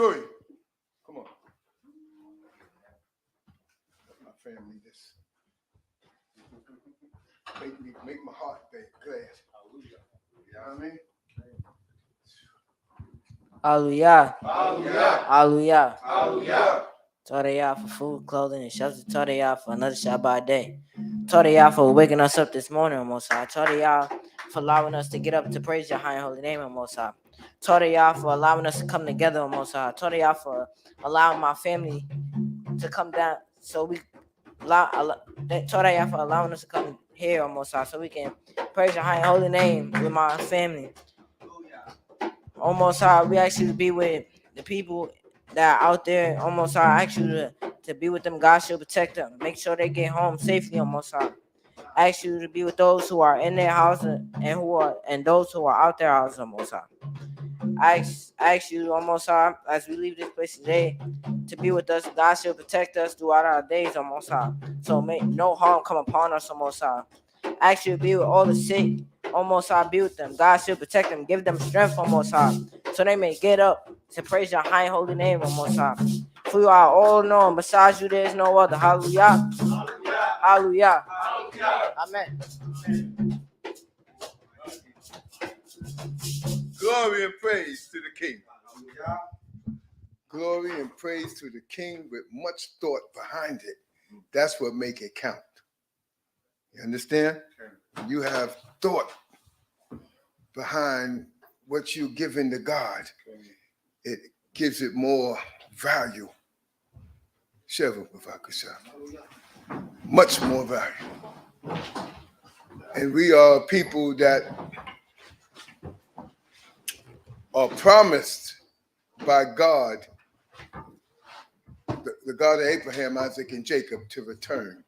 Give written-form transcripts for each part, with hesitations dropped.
Tori, come on. My family just make my heart glad. You know what I mean? Hallelujah. Hallelujah. Hallelujah. Hallelujah. Torah for food, clothing, and shelter. Torah for another Shabbat day. Torah for waking us up this morning, Most High. Torah for allowing us to get up to praise your high and holy name, Most High. Torah for allowing us to come together, Most High. Torah for allowing my family to come down, so we Torah for allowing us to come here, Most High, so we can praise your high and holy name with my family. Almost High, we ask you to be with the people that are out there. Almost High, I ask you to be with them. God should protect them. Make sure they get home safely. Almost High, I ask you to be with those who are in their house and those who are out their house. Almost High, I ask you, Almost High, as we leave this place today, to be with us. God should protect us throughout our days. Almost High, so may no harm come upon us. Almost High, I ask you to be with all the sick. Almost High, be with them. God should protect them. Give them strength, Almost High, so they may get up to praise your high and holy name, Almost High. For you are all known. Besides you, there is no other. Hallelujah. Hallelujah. Hallelujah. Amen. Glory and praise to the King. Glory and praise to the King with much thought behind it. That's what make it count. You understand? You have thought behind what you're giving to God. It gives it more value. Much more value. And we are people that are promised by God, the God of Abraham, Isaac, and Jacob, to return.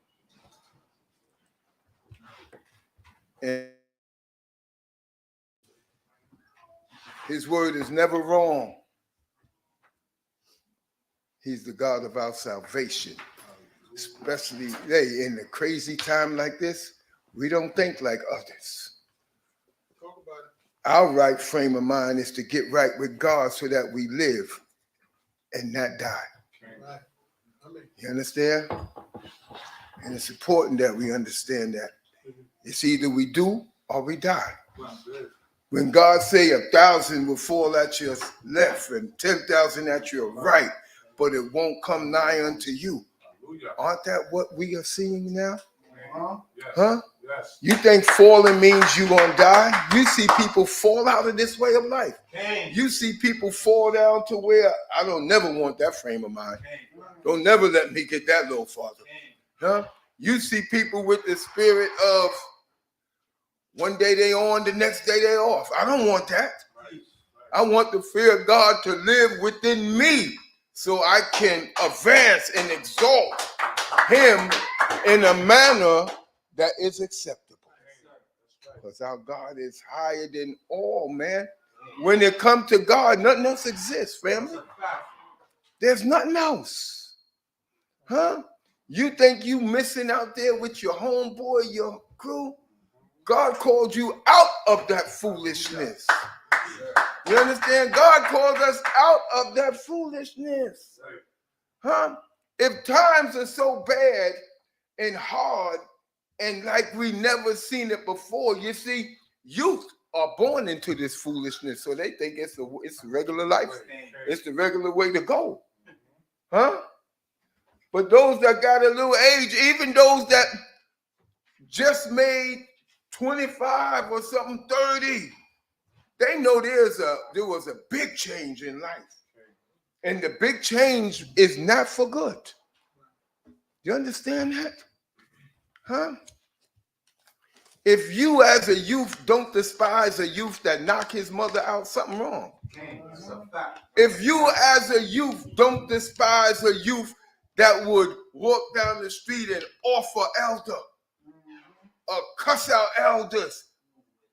And his word is never wrong. He's the God of our salvation. Especially today, in a crazy time like this, we don't think like others. Our right frame of mind is to get right with God so that we live and not die. You understand? And it's important that we understand that. It's either we do or we die. When God say 1,000 will fall at your left and 10,000 at your right, but it won't come nigh unto you. Aren't that what we are seeing now? Huh? Yes. You think falling means you're going to die? You see people fall out of this way of life. You see people fall down to where I don't never want that frame of mind. Don't never let me get that low, Father. Huh? You see people with the spirit of one day they on, the next day they off. I don't want that. I want the fear of God to live within me so I can advance and exalt him in a manner that is acceptable. Because our God is higher than all, man. When it comes to God, nothing else exists, family. There's nothing else. Huh? You think you missing out there with your homeboy, your crew? God called you out of that foolishness. You understand? God called us out of that foolishness. Huh? If times are so bad and hard and like we never seen it before, you see, youth are born into this foolishness, so they think it's a regular life. It's the regular way to go. Huh? But those that got a little age, even those that just made 25 or something, 30, they know there was a big change in life. And the big change is not for good. You understand that? Huh? If you as a youth don't despise a youth that knock his mother out, something wrong. If you as a youth don't despise a youth that would walk down the street and offer elder or cuss out elders,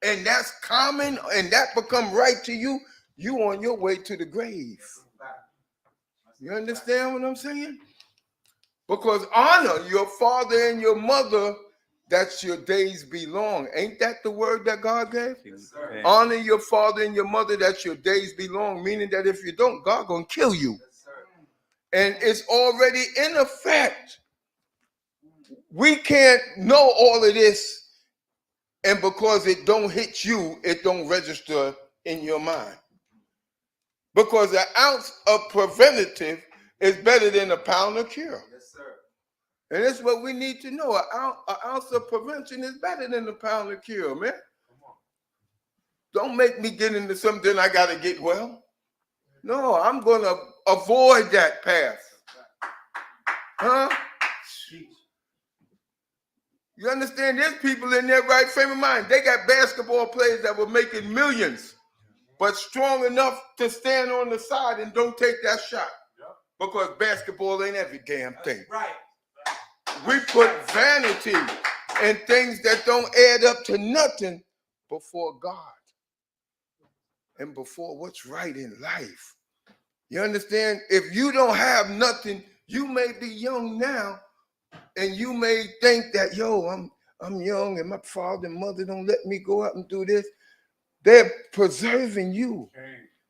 and that's common and that become right to you, you on your way to the grave. You understand what I'm saying? Because honor your father and your mother that your days be long. Ain't that the word that God gave? Yes, Honor your father and your mother that your days be long, meaning that if you don't, God gonna kill you. And it's already in effect. We can't know all of this, and because it don't hit you, it don't register in your mind. Because an ounce of preventative is better than a pound of cure. Yes, sir. And that's what we need to know. An ounce of prevention is better than a pound of cure, man. Don't make me get into something I got to get well. No, I'm going to avoid that path. Huh? You understand? There's people in their right frame of mind. They got basketball players that were making millions, but strong enough to stand on the side and don't take that shot. Because basketball ain't every damn thing. Right. We put vanity and things that don't add up to nothing before God and before what's right in life. You understand? If you don't have nothing, you may be young now and you may think that, yo, I'm young and my father and mother don't let me go out and do this. They're preserving you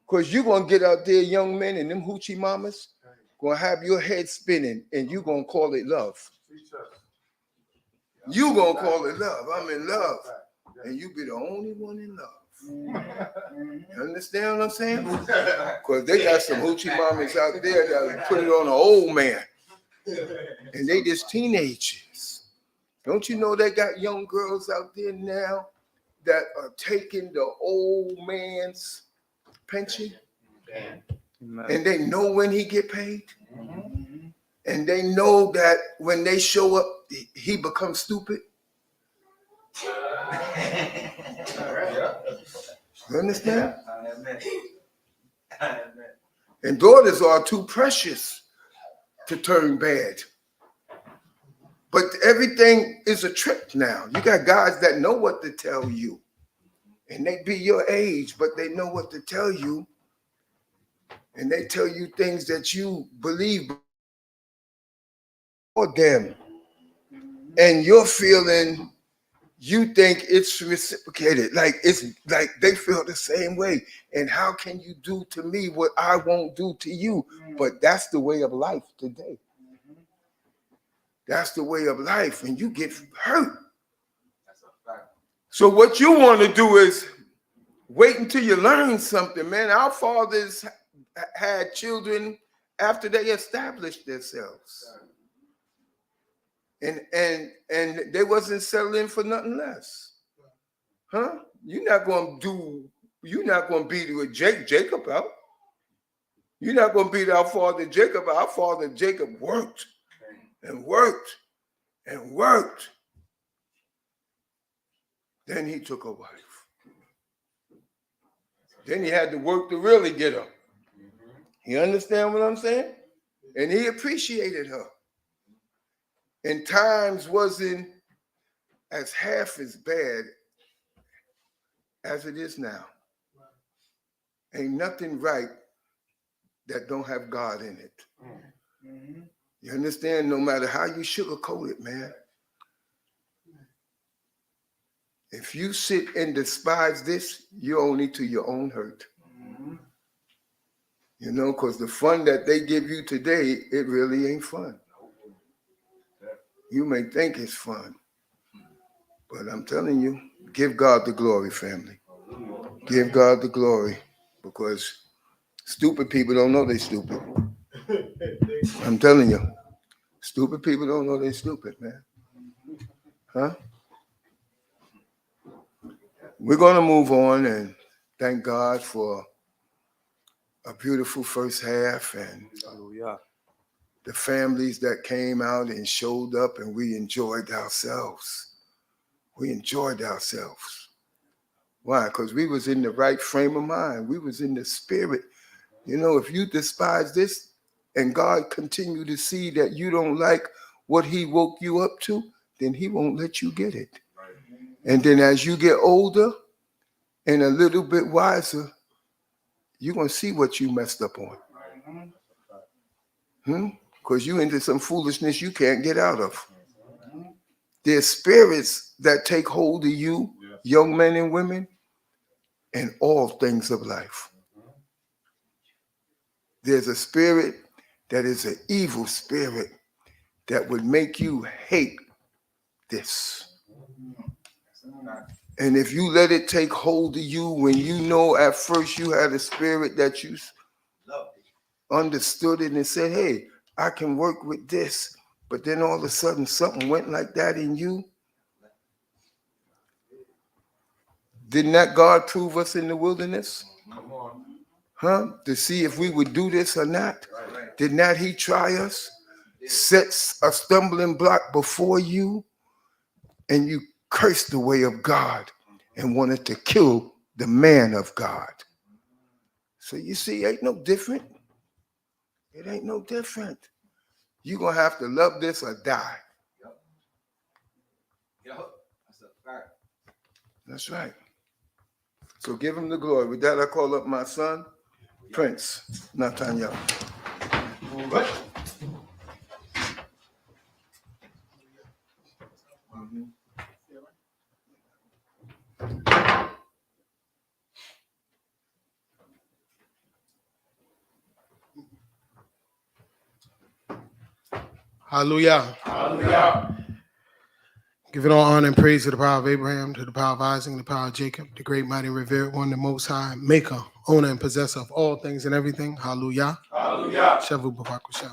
because you're going to get out there, young men, and them hoochie mamas going to have your head spinning and you're going to call it love. You gonna call it love. I'm in love. And you be the only one in love. You understand what I'm saying? Because they got some hoochie mamas out there that put it on an old man. And they just teenagers. Don't you know they got young girls out there now that are taking the old man's pension? And they know when he get paid? And they know that when they show up, he becomes stupid. You understand? And daughters are too precious to turn bad. But everything is a trick now. You got guys that know what to tell you. And they be your age, but they know what to tell you. And they tell you things that you believe for them. And you're feeling, you think it's reciprocated. Like it's like they feel the same way. And how can you do to me what I won't do to you? But that's the way of life today. That's the way of life, and you get hurt. So what you want to do is wait until you learn something, man. Our fathers had children after they established themselves. And they wasn't settling for nothing less. Huh? You're not going to beat with Jacob out. You're not going to beat our father Jacob. Our father Jacob worked and worked and worked. Then he took a wife. Then he had to work to really get her. You understand what I'm saying? And he appreciated her. And times wasn't as half as bad as it is now. Ain't nothing right that don't have God in it. You understand? No matter how you sugarcoat it, man. If you sit and despise this, you're only to your own hurt. You know, because the fun that they give you today, it really ain't fun. You may think it's fun, but I'm telling you, give God the glory, family. Give God the glory, because stupid people don't know they're stupid. I'm telling you, stupid people don't know they're stupid, man. Huh? We're going to move on and thank God for a beautiful first half and the families that came out and showed up, and we enjoyed ourselves. We enjoyed ourselves. Why? Because we was in the right frame of mind. We was in the spirit. You know, if you despise this and God continue to see that you don't like what he woke you up to, then he won't let you get it. And then as you get older and a little bit wiser, you're going to see what you messed up on. Because you into some foolishness you can't get out of. There's spirits that take hold of you, young men and women, in all things of life. There's a spirit that is an evil spirit that would make you hate this. And if you let it take hold of you, when you know at first you had a spirit that you understood it and said, hey, I can work with this, but then all of a sudden something went like that in you. Didn't that God prove us in the wilderness? Huh? To see if we would do this or not? Did not he try us? Sets a stumbling block before you, and you cursed the way of God and wanted to kill the man of God. So you see, ain't no different. It ain't no different. You're going to have to love this or die. That's right. So give him the glory. With that, I call up my son, Prince Nathaniel. All right. Hallelujah. Hallelujah. Giving all honor and praise to the power of Abraham, to the power of Isaac, and the power of Jacob, the great, mighty, revered one, the Most High, maker, owner, and possessor of all things and everything. Hallelujah. Hallelujah. Shavu Babakusha.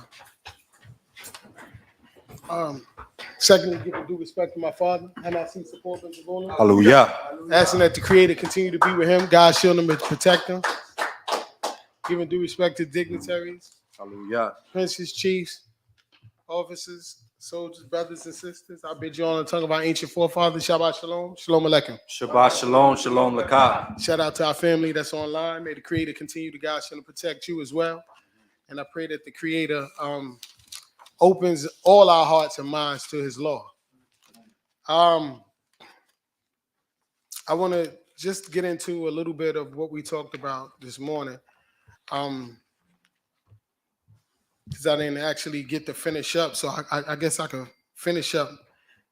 Secondly, give due respect to my father, and I see support of the Hallelujah. asking that the Creator continue to be with him, God shield him and protect him. Giving due respect to dignitaries, Hallelujah. princes, chiefs, officers, soldiers, brothers, and sisters. I bid you on the tongue of our ancient forefathers. Shabbat shalom. Shalom aleichem. Shabbat shalom, shalom lakah. Shout out to our family that's online. May the Creator continue to guide you and protect you as well. And I pray that the Creator opens all our hearts and minds to his law. I want to just get into a little bit of what we talked about this morning. Because I didn't actually get to finish up. So I guess I could finish up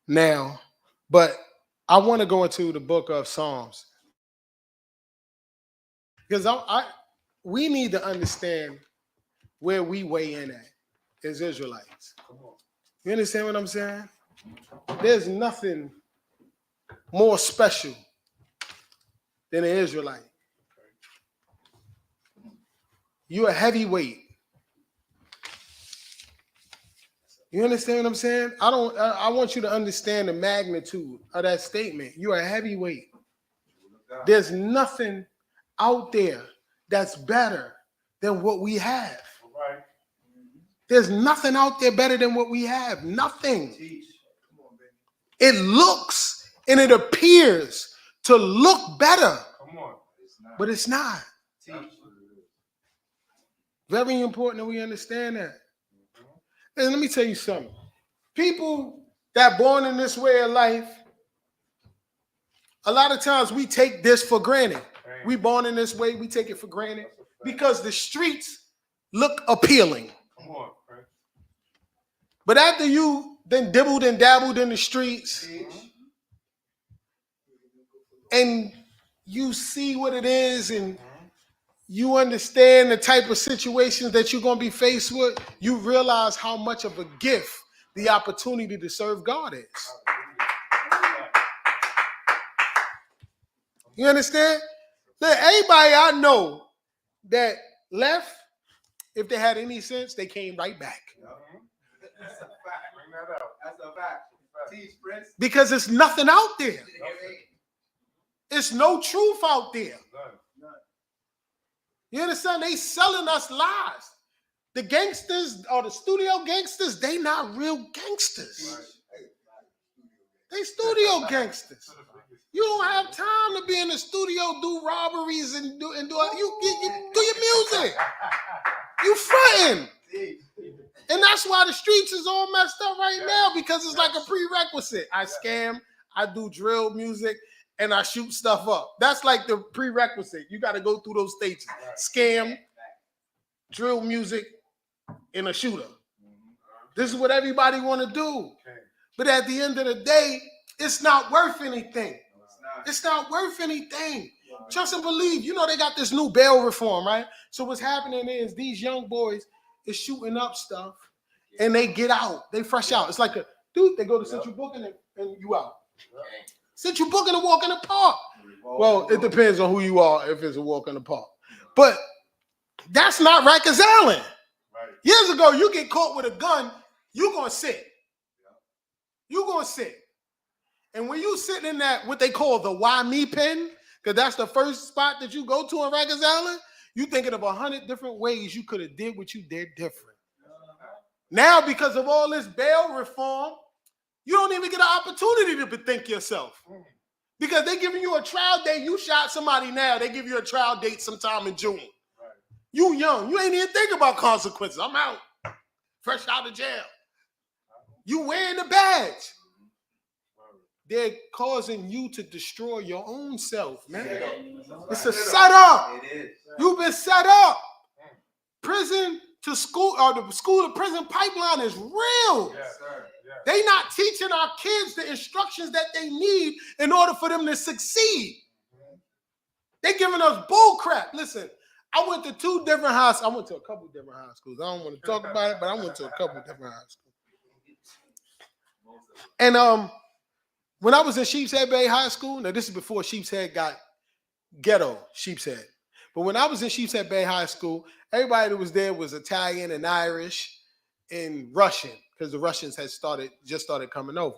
now. But I want to go into the book of Psalms. Because we need to understand where we weigh in at as Israelites. You understand what I'm saying? There's nothing more special than an Israelite. You're a heavyweight. You understand what I'm saying? I want you to understand the magnitude of that statement. You're a heavyweight. There's nothing out there that's better than what we have. There's nothing out there better than what we have. Nothing. It looks and it appears to look better, but it's not. Very important that we understand that. And let me tell you something. People that born in this way of life, a lot of times we take this for granted. We born in this way, we take it for granted because the streets look appealing. But after you then dibbled and dabbled in the streets and you see what it is and you understand the type of situations that you're going to be faced with, you realize how much of a gift the opportunity to serve God is. You understand? Look, everybody I know that left, if they had any sense, they came right back. That's a fact. Bring that out. That's a fact. Teach, Prince. Because there's nothing out there. It's no truth out there. You understand? They selling us lies. The gangsters or the studio gangsters, they not real gangsters. They studio gangsters. You don't have time to be in the studio, do robberies and do you do your music. You fronting. And that's why the streets is all messed up right now, because it's like a prerequisite. I scam, I do drill music, and I shoot stuff up. That's like the prerequisite. You got to go through those stages. Scam, drill music, and a shooter. This is what everybody want to do. But at the end of the day, it's not worth anything. No, it's not. It's not worth anything. Trust and believe. You know they got this new bail reform, right? So what's happening is these young boys is shooting up stuff, and they get out. They fresh out. It's like a dude. They go to Central Booking and you out. Central Booking and walk in the park. Well, it depends on who you are if it's a walk in the park. But that's not Rikers Island. Right. Years ago, you get caught with a gun, you're going to sit. You're going to sit. And when you sitting in that, what they call the why me pen, because that's the first spot that you go to in Rikers Island, you thinking of 100 different ways you could have did what you did different. Now, because of all this bail reform, you don't even get an opportunity to bethink yourself. Because they're giving you a trial date. You shot somebody now, they give you a trial date sometime in June. Right. You young. You ain't even think about consequences. I'm out. Fresh out of jail. You wearing the badge. They're causing you to destroy your own self, man. It's a setup. It is. You've been set up. Prison to school, or the school to prison pipeline is real. Yes, sir. Yes. They not teaching our kids the instructions that they need in order for them to succeed. They giving us bull crap. Listen, I went to two different high schools. I went to a couple different high schools. I don't want to talk about it, but I went to a couple different high schools. And when I was in Sheepshead Bay High School, now this is before Sheepshead got ghetto, Sheepshead. But when I was in Sheepshead Bay High School, everybody that was there was Italian and Irish and Russian, because the Russians had just started coming over.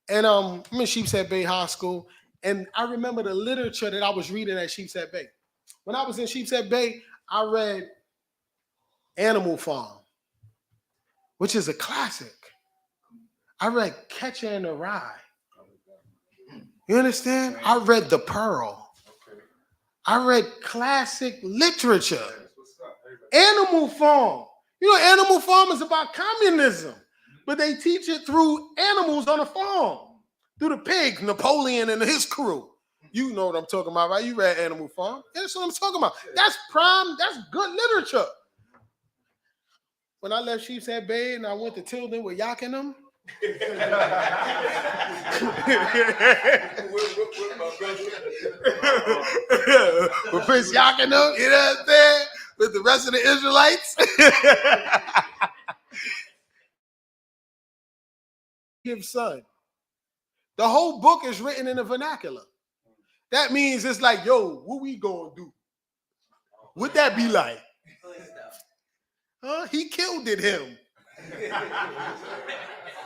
And I'm in Sheepshead Bay High School, and I remember the literature that I was reading at Sheepshead Bay. When I was in Sheepshead Bay, I read Animal Farm, which is a classic. I read Catcher in the Rye. You understand? I read The Pearl. I read classic literature. Animal Farm. You know, Animal Farm is about communism, but they teach it through animals on a farm, through the pigs, Napoleon and his crew. You know what I'm talking about, right? You read Animal Farm. That's what I'm talking about. That's prime, that's good literature. When I left Sheepshead Bay and I went to Tilden with Yak and them, with Prince Yak and them, you know what I'm saying? With the rest of the Israelites. Give son. The whole book is written in the vernacular. That means it's like, yo, what we gonna do? What that be like? Huh? He killed it him.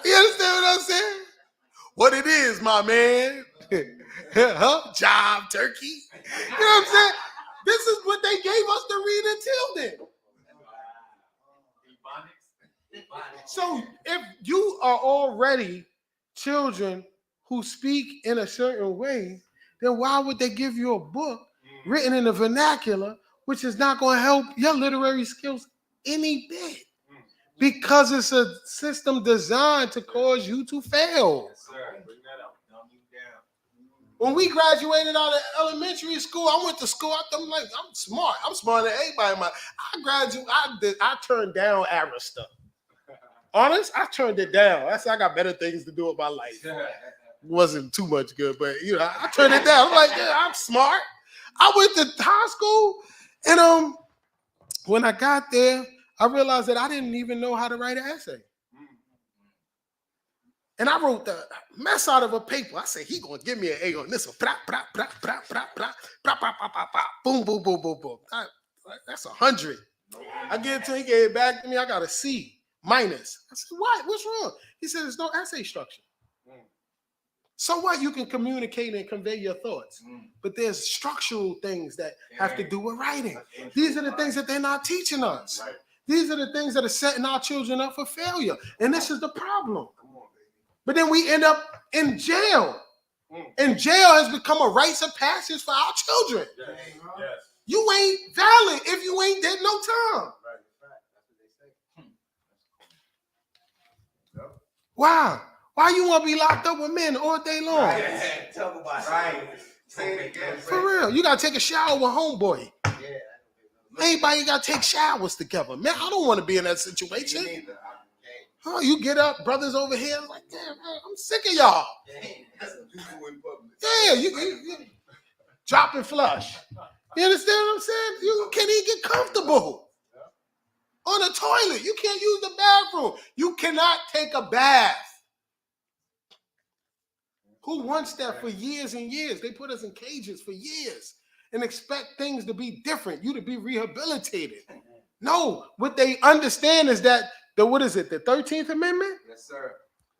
You understand what I'm saying? What it is, my man. Huh? Job, turkey. You know what I'm saying? This is what they gave us to read in Tilden. So if you are already children who speak in a certain way, then why would they give you a book written in the vernacular, which is not going to help your literary skills any bit? Because it's a system designed to cause you to fail. Yes, sir. Bring that up. Dumb you down. When we graduated out of elementary school, I went to school. I'm like, I'm smart. I'm smarter than everybody. I turned down Arista. Honest, I turned it down. I said I got better things to do with my life. It wasn't too much good, but you know, I turned it down. I'm like, yeah, I'm smart. I went to high school, and when I got there, I realized that I didn't even know how to write an essay. And I wrote the mess out of a paper. I said, he gonna give me an A on this one. Boom, boom, boom, boom, boom. That's 100. I get it to him, he gave it back to me. I got a C minus. I said, what? What's wrong? He said, there's no essay structure. So what? You can communicate and convey your thoughts. But there's structural things that have to do with writing. These are the things that they're not teaching us. These are the things that are setting our children up for failure. And this is the problem. But then we end up in jail. And jail has become a rites of passage for our children. Yes. You ain't valid if you ain't did no time. Wow. Why you want to be locked up with men all day long? Right. Talk about it. Right. Say it again. For real. You got to take a shower with homeboy. Everybody got to take showers together. Man, I don't want to be in that situation. Oh, you get up, brothers over here. I'm like, damn, man, I'm sick of y'all. Yeah, you drop and flush. You understand what I'm saying? You can't even get comfortable on the toilet. You can't use the bathroom. You cannot take a bath. Who wants that for years and years? They put us in cages for years and expect things to be different, you to be rehabilitated. No, what they understand is that the 13th Amendment? Yes, sir.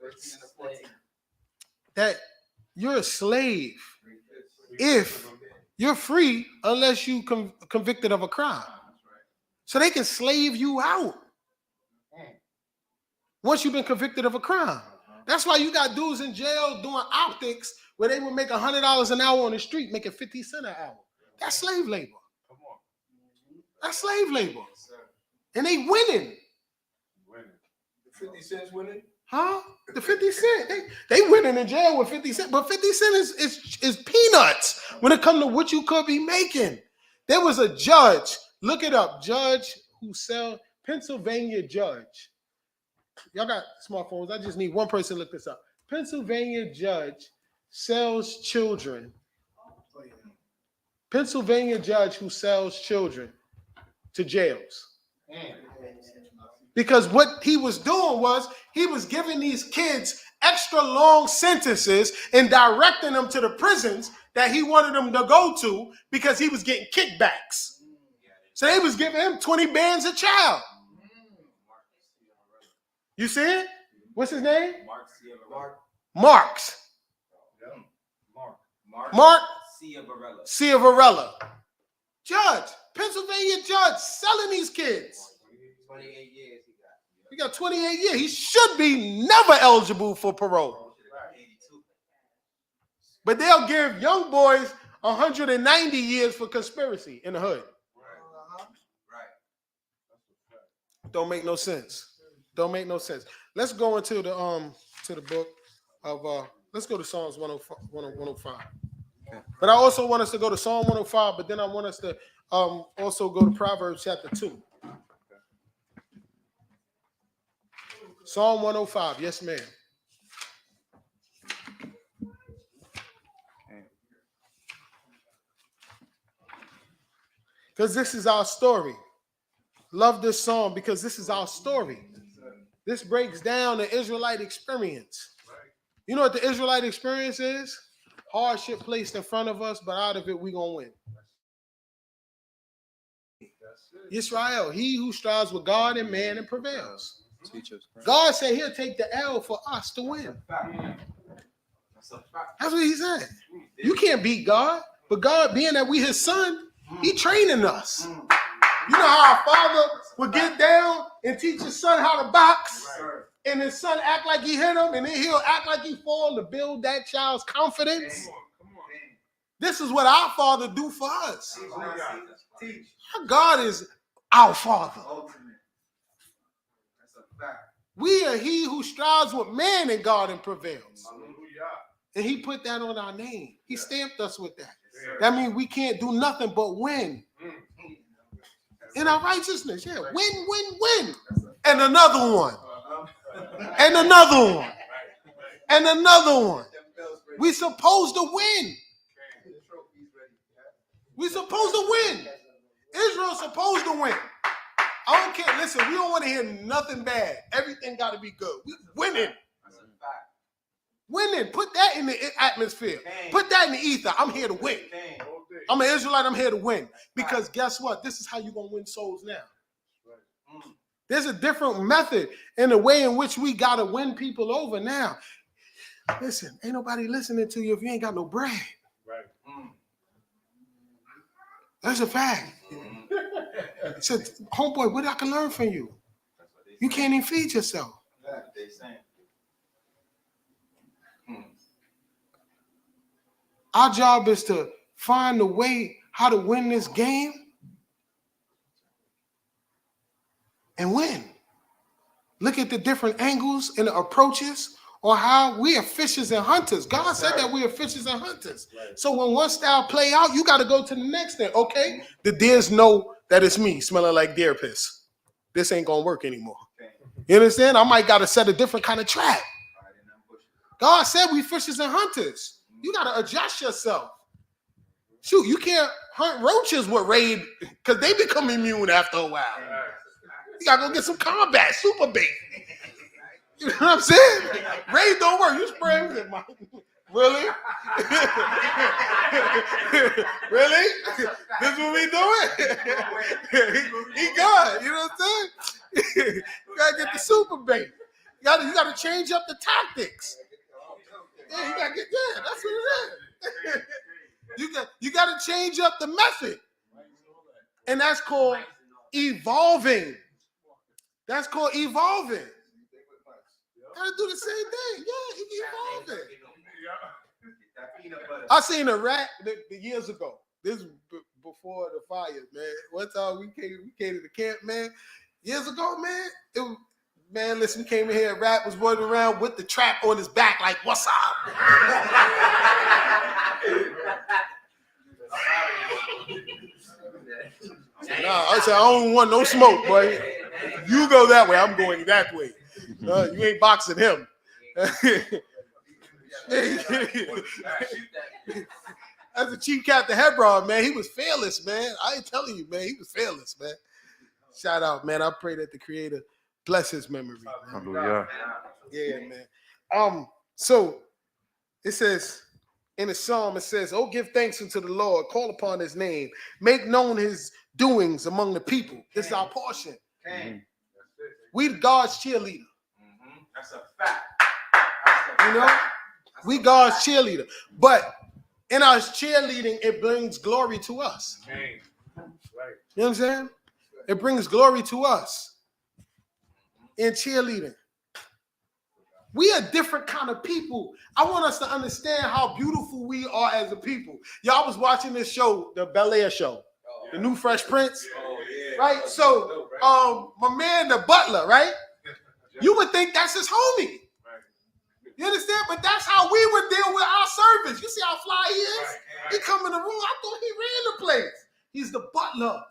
13 and 14. That you're a slave if you're free unless you convicted of a crime. So they can slave you out once you've been convicted of a crime. That's why you got dudes in jail doing optics where they would make $100 an hour on the street, making 50 cents an hour. That's slave labor. That's slave labor. And they winning. 50 cents winning? Huh? The 50 cent. They winning in jail with 50 cents. But 50 cents is peanuts when it comes to what you could be making. There was a judge. Look it up. Judge who sell Pennsylvania judge. Y'all got smartphones. I just need one person to look this up. Pennsylvania judge sells children. Pennsylvania judge who sells children to jails. Because what he was doing was he was giving these kids extra long sentences and directing them to the prisons that he wanted them to go to because he was getting kickbacks. So they was giving him 20 bands a child. You see it? What's his name? Marks. Mark Ciavarella. Judge, Pennsylvania judge selling these kids. 28 years he got 28 years. He should be never eligible for parole. But they'll give young boys 190 years for conspiracy in the hood. Don't make no sense. Don't make no sense. Let's go into the book of let's go to Psalms 105. But I also want us to go to Psalm 105, but then I want us to also go to Proverbs chapter 2. Psalm 105, yes, ma'am. Because this is our story. Love this song because this is our story. This breaks down the Israelite experience. You know what the Israelite experience is? Hardship placed in front of us, but out of it, we're going to win. Israel, he who strives with God and man and prevails. God said he'll take the L for us to win. That's what he said. You can't beat God, but God, being that we his son, he training us. You know how our father would get down and teach his son how to box, and his son act like he hit him, and then he'll act like he fall to build that child's confidence. This is what our father do for us. Our God is our father. We are he who strives with man and God and prevails. And he put that on our name. He stamped us with that. That means we can't do nothing but win. In our righteousness, yeah. Win, win, win. And another one. And another one. And another one. We supposed to win. We supposed to win. Israel's supposed to win. I don't care. Listen, we don't want to hear nothing bad. Everything got to be good. We winning. Winning. Put that in the atmosphere. Put that in the ether. I'm here to win. I'm an Israelite. I'm here to win. Because guess what? This is how you're going to win souls now. There's a different method in the way in which we got to win people over now. Listen, ain't nobody listening to you if you ain't got no bread. Right. That's a fact. So, homeboy, what I can learn from you? You can't even feed yourself. Our job is to find a way how to win this game and win. Look at the different angles and the approaches on how we are fishers and hunters. God said that we are fishers and hunters. So when one style play out, you got to go to the next thing. Okay, the deers know that it's me smelling like deer piss. This ain't going to work anymore. You understand? I might got to set a different kind of trap. God said we fishers and hunters. You got to adjust yourself. Shoot, you can't hunt roaches with raid because they become immune after a while. You got to go get some combat, super bait. You know what I'm saying? Raid don't work. You spray everything. Really? Really? This is what we doing? He good. You know what I'm saying? You gotta get the super bait. You gotta change up the tactics. Yeah, you gotta get that's what it is. You gotta change up the method. And that's called evolving. That's called evolving. Gotta do the same thing. Yeah, he evolving. I seen a rat years ago. This before the fire, man. One time we came to the camp, man. Years ago, man. Listen, we came in here. A rat was running around with the trap on his back, like, "What's up?" Nah, I said, I don't want no smoke, boy. You go that way. I'm going that way. You ain't boxing him. That's the chief captain Hebron, man. He was fearless, man. I ain't telling you, man. He was fearless, man. Shout out, man. I pray that the Creator bless his memory. Hallelujah. Yeah, man. So it says in the Psalm, it says, "Oh, give thanks unto the Lord, call upon his name, make known his doings among the people." This is our portion. We God's cheerleader. That's a fact. You know, we God's cheerleader. But in our cheerleading, it brings glory to us. Right. You know what I'm saying? It brings glory to us in cheerleading. We are different kind of people. I want us to understand how beautiful we are as a people. Y'all was watching this show, the Bel Air show, the new Fresh Prince, right? So, my man, the butler, right? You would think that's his homie. You understand? But that's how we would deal with our servants. You see how fly he is? He come in the room. I thought he ran the place. He's the butler.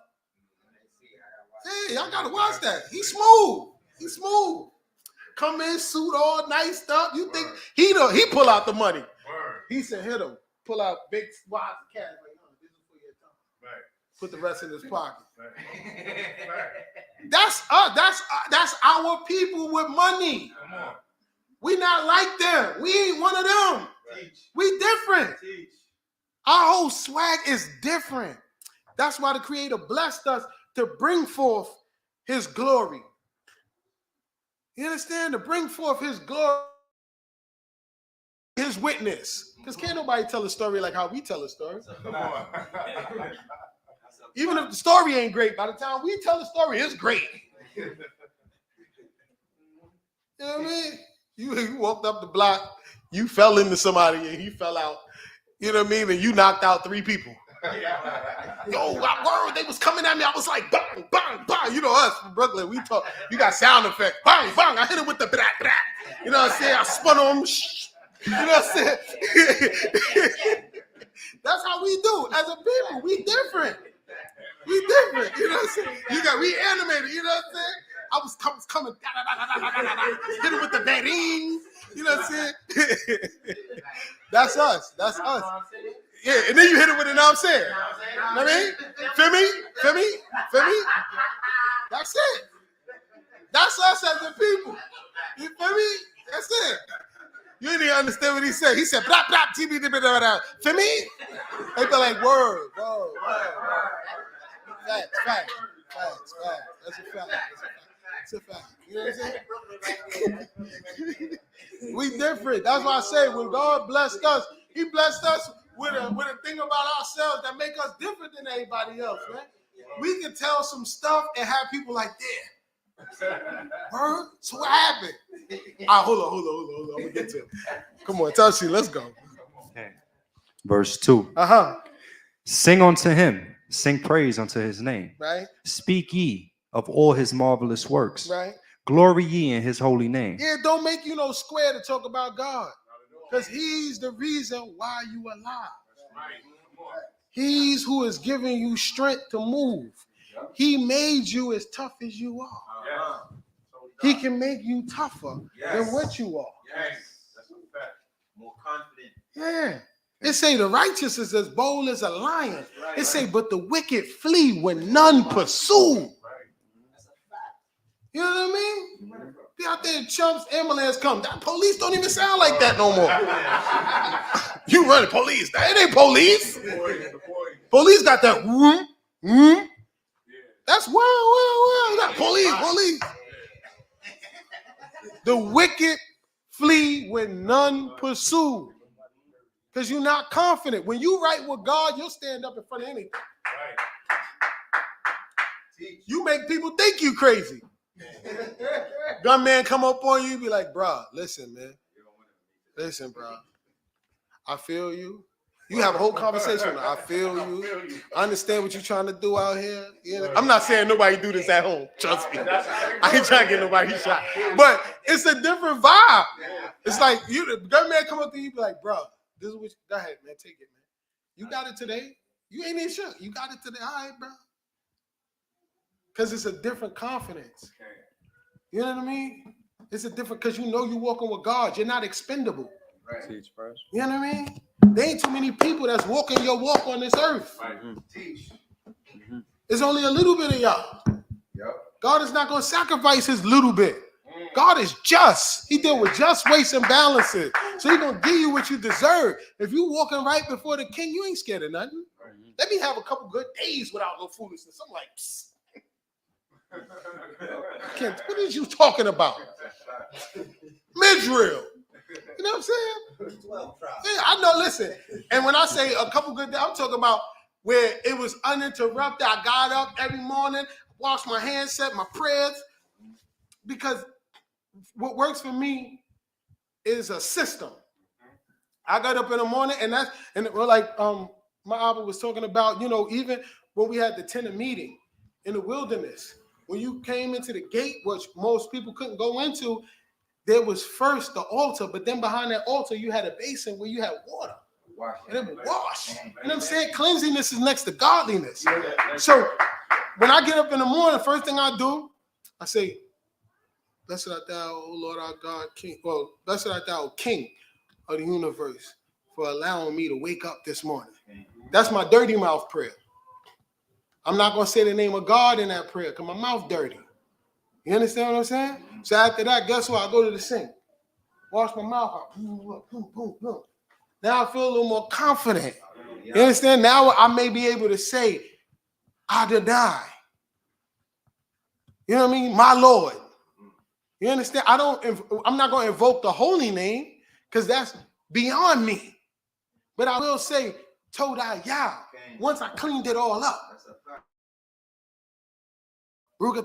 Hey, y'all gotta watch that. He's smooth. He's smooth. Come in, suit all nice up. You think he pull out the money? He said, "Hit him." Pull out big wads of cash. Like, no, this is for your time. Put the rest in his pocket. That's our people with money. We not like them. We ain't one of them. We different. Our whole swag is different. That's why the Creator blessed us to bring forth his glory. You understand? To bring forth his glory, his witness. Because can't nobody tell a story like how we tell a story. Even if the story ain't great, by the time we tell the story, it's great. You know what I mean? You walked up the block, you fell into somebody and he fell out. You know what I mean? And you knocked out 3 people. Yo, they was coming at me. I was like, bang, bang, bang. You know us from Brooklyn, we talk. You got sound effects. Bang, bang. I hit him with the blah, blah. You know what I'm saying? I spun on him. You know what I'm saying? That's how we do. As a people, we different. We different. You know what I'm saying? We animated. You know what I'm saying? I was coming. Hit him with the batting. You know what I'm saying? That's us. That's us. Yeah, and then you hit it with it, know what I'm saying? You know what I mean? Feel me? That's it. That's us as a people. You feel me? That's it. You didn't even understand what he said. He said, blah, blah, TV, blah, blah, blah. Feel me? They be like, word. Facts. That's a fact. It's a fact. You know what I'm saying? We different. That's why I say when God blessed us, he blessed us with a thing about ourselves that make us different than everybody else, man. We can tell some stuff and have people like, yeah. Word? So what happened? Hold on. I'm gonna get to it. Come on, tell she, let's go. Okay. Verse 2. Sing unto him, sing praise unto his name. Right. Speak ye of all his marvelous works. Right. Glory ye in his holy name. Yeah, don't make you no square to talk about God. Because he's the reason why you are alive. He's who is giving you strength to move. He made you as tough as you are. He can make you tougher than what you are. Yes. That's a fact. More confident. Yeah. It say the righteous is as bold as a lion. It say, but the wicked flee when none pursue. You know what I mean? Be out there, chumps, ambulance come. That police don't even sound like that no more. You running police. That ain't police. Police got that. That's wow. That police. The wicked flee when none pursue. Because you're not confident. When you right with God, you'll stand up in front of anything. You make people think you crazy. Gunman come up on you, be like, bro, listen, man. Listen, bro. I feel you. You have a whole conversation. I feel you. I understand what you're trying to do out here. You know? I'm not saying nobody do this at home. Trust me. I ain't trying to get nobody shot. But it's a different vibe. It's like you, the gunman come up to you, be like, bro, this is what you, go ahead, man. Take it, man. You got it today. You ain't even sure. You got it today. All right, bro. Because it's a different confidence. You know what I mean? It's a different, because you know you're walking with God. You're not expendable. Right. Teach first. You know what I mean? There ain't too many people that's walking your walk on this earth. Right. Teach. It's only a little bit of y'all. Yep. God is not going to sacrifice his little bit. God is just. He deal with just weights and balances. So he's going to give you what you deserve. If you walking right before the king, you ain't scared of nothing. Let me have a couple good days without no foolishness. I'm like, psst. What is you talking about? Midrill. You know what I'm saying? Yeah, I know, listen. And when I say a couple good days, I'm talking about where it was uninterrupted. I got up every morning, washed my hands, said my prayers. Because what works for me is a system. I got up in the morning, and we're like my Abba was talking about, you know, even when we had the tenant meeting in the wilderness, when you came into the gate, which most people couldn't go into, there was first the altar, but then behind that altar, you had a basin where you had water. And it would wash. You know what I'm saying? Cleanliness is next to godliness. So when I get up in the morning, first thing I do, I say, blessed art thou, O Lord our God, King. Well, blessed art thou, King of the universe, for allowing me to wake up this morning. That's my dirty mouth prayer. I'm not going to say the name of God in that prayer because my mouth dirty. You understand what I'm saying? So after that, guess what? I go to the sink. Wash my mouth out. Boom, boom, boom, boom. Now I feel a little more confident. You understand? Now I may be able to say, Adonai. You know what I mean? My Lord. You understand? I'm not going to invoke the holy name because that's beyond me. But I will say, Todai Yah, once I cleaned it all up. Wash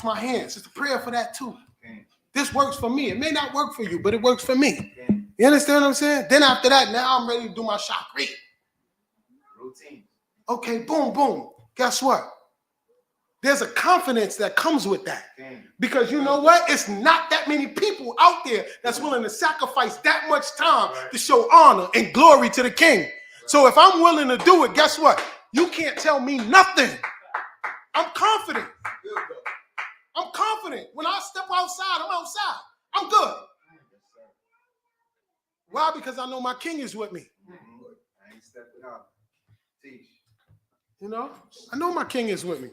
my hands. It's a prayer for that too. This works for me. It may not work for you, but it works for me. You understand what I'm saying? Then after that, now I'm ready to do my chakra. Routine. Okay, boom, boom. Guess what? There's a confidence that comes with that. Because you know what? It's not that many people out there that's willing to sacrifice that much time to show honor and glory to the king. So if I'm willing to do it, guess what? You can't tell me nothing. I'm confident. I'm confident. When I step outside, I'm outside. I'm good. Why? Because I know my king is with me. I ain't stepping out. Teach. You know? I know my king is with me.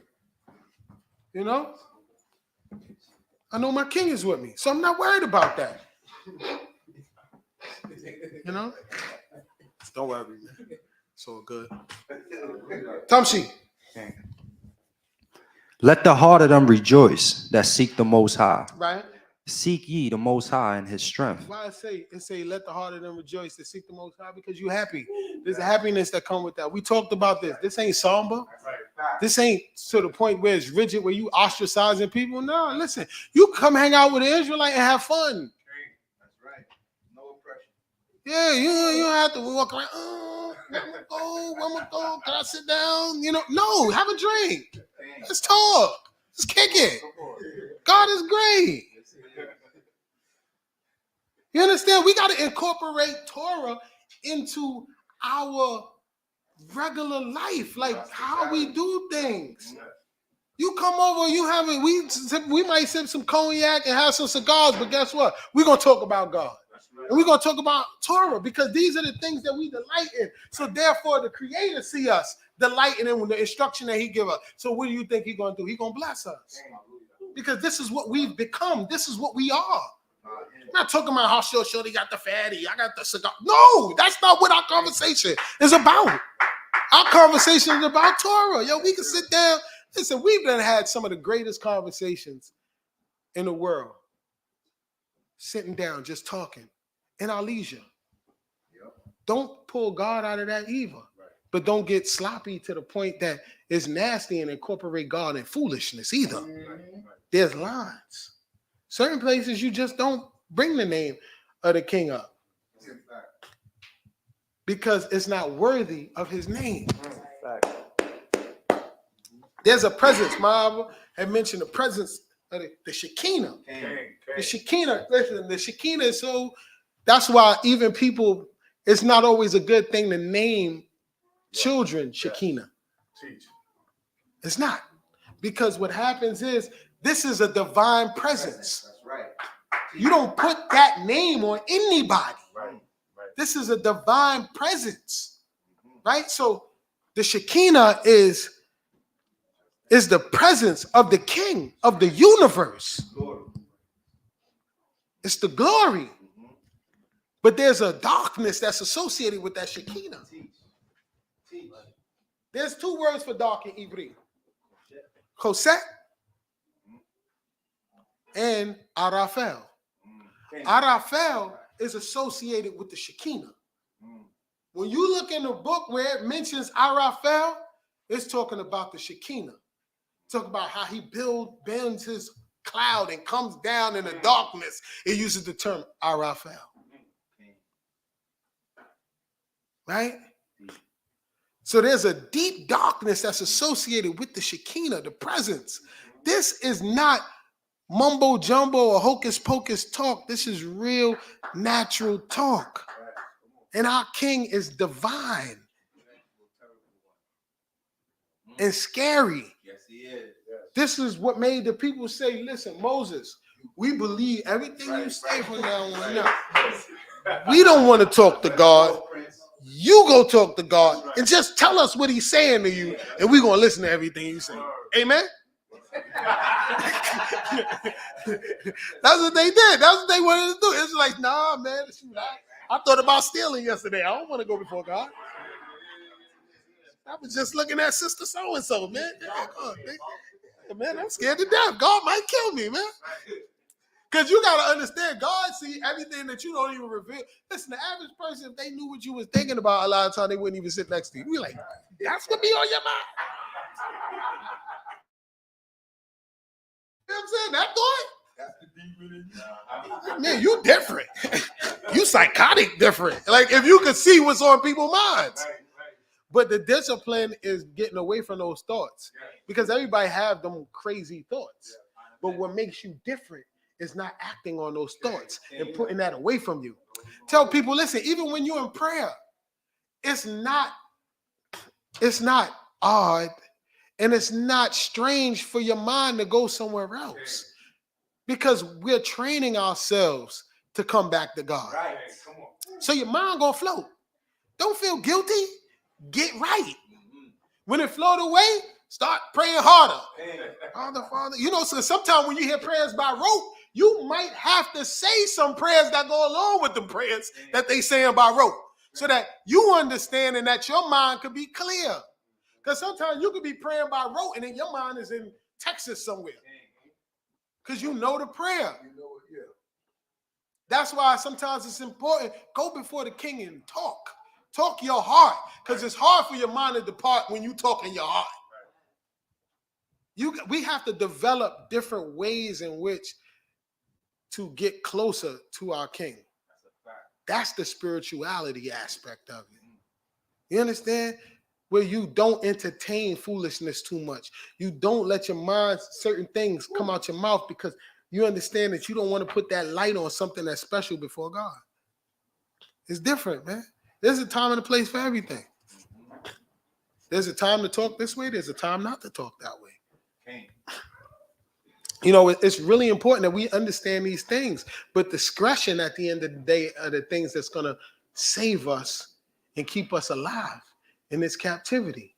You know? I know my king is with me. So I'm not worried about that. You know? Don't worry, man. It's all good. Tamshi. Let the heart of them rejoice that seek the Most High. Right? Seek ye the Most High in his strength. Why it say, let the heart of them rejoice that seek the Most High? Because you're happy. There's a happiness that comes with that. We talked about this. This ain't somber. This ain't to the point where it's rigid, where you ostracizing people. No, listen. You come hang out with an Israelite and have fun. That's right. No oppression. Yeah, you don't have to walk around. Oh, where I'm gonna go? Can I sit down? You know, no, have a drink. Let's talk. Let's kick it. God is great. You understand? We got to incorporate Torah into our regular life, like how we do things. You come over, you have it. We might sip some cognac and have some cigars, but guess what? We're gonna talk about God, and we're gonna talk about Torah because these are the things that we delight in. So therefore, the Creator see us delighting in the instruction that He give us. So what do you think He's gonna do? He's gonna bless us because this is what we've become. This is what we are. I'm not talking about how shorty got the fatty. I got the cigar. No, that's not what our conversation is about. Our conversation is about Torah. Yo, we can sit down. Listen, we've done had some of the greatest conversations in the world. Sitting down, just talking in our leisure. Don't pull God out of that either. But don't get sloppy to the point that it's nasty and incorporate God in foolishness either. There's lines. Certain places you just don't bring the name of the king up because it's not worthy of his name. There's a presence. Mama had mentioned the presence of the Shekinah. The Shekinah, listen, the Shekinah is so, that's why even people, it's not always a good thing to name children Shekinah. It's not. Because what happens is, this is a divine presence. That's right. You don't put that name on anybody. Right. This is a divine presence. Right? So the Shekinah is the presence of the king of the universe. It's the glory. But there's a darkness that's associated with that Shekinah. There's two words for dark in Hebrew. Choset and Arafel. Arafel is associated with the Shekinah. When you look in the book where it mentions Arafel, it's talking about the Shekinah. Talking about how he bends his cloud and comes down in the darkness. It uses the term Arafel. Right? So there's a deep darkness that's associated with the Shekinah, the presence. This is not mumbo jumbo or hocus pocus talk. This is real natural talk. And our king is divine and scary. Yes, he is. This is what made the people say, listen, Moses, we believe everything you say from now on. Now, we don't want to talk to God. You go talk to God and just tell us what he's saying to you, and we're going to listen to everything you say. Amen? That's what they did. That's what they wanted to do. It's like, nah, man. I thought about stealing yesterday. I don't want to go before God. I was just looking at Sister So-and-so, man. Man, I'm scared to death. God might kill me, man. Because you got to understand, God see everything that you don't even reveal. Listen, the average person, if they knew what you was thinking about a lot of time, they wouldn't even sit next to you. We're like, that's what be on your mind. You know what I'm saying? That boy? Man, you different. You psychotic different. Like, if you could see what's on people's minds. But the discipline is getting away from those thoughts. Because everybody have them crazy thoughts. But what makes you different is not acting on those thoughts and putting that away from you. Tell people, listen, even when you're in prayer, it's not odd and it's not strange for your mind to go somewhere else because we're training ourselves to come back to God. Right. Come on. So your mind gonna float. Don't feel guilty. Get right. When it float away, start praying harder. Father. You know, so sometimes when you hear prayers by rote, you might have to say some prayers that go along with the prayers that they saying by rote so that you understand and that your mind could be clear. Because sometimes you could be praying by rote and then your mind is in Texas somewhere because you know the prayer. That's why sometimes it's important. Go before the king and talk. Talk your heart because it's hard for your mind to depart when you talk in your heart. We have to develop different ways in which to get closer to our king. That's the spirituality aspect of it. You understand? Where you don't entertain foolishness too much. You don't let your mind, certain things come out your mouth because you understand that you don't want to put that light on something that's special before God. It's different, man. There's a time and a place for everything. There's a time to talk this way. There's a time not to talk that way. You know, it's really important that we understand these things. But discretion at the end of the day are the things that's going to save us and keep us alive in this captivity.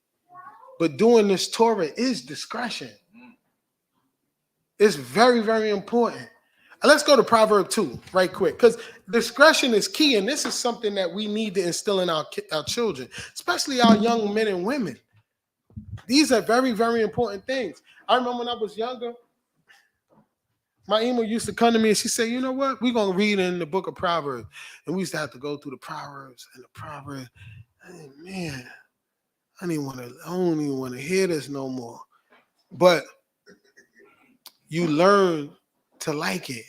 But doing this Torah is discretion. It's very, very important. Let's go to Proverb 2 right quick, because discretion is key, and this is something that we need to instill in our children, especially our young men and women. These are very, very important things. I remember when I was younger, my emo used to come to me and she said, you know what? We're going to read in the book of Proverbs. And we used to have to go through the Proverbs and the Proverbs. And man, I don't even want to hear this no more. But you learn to like it,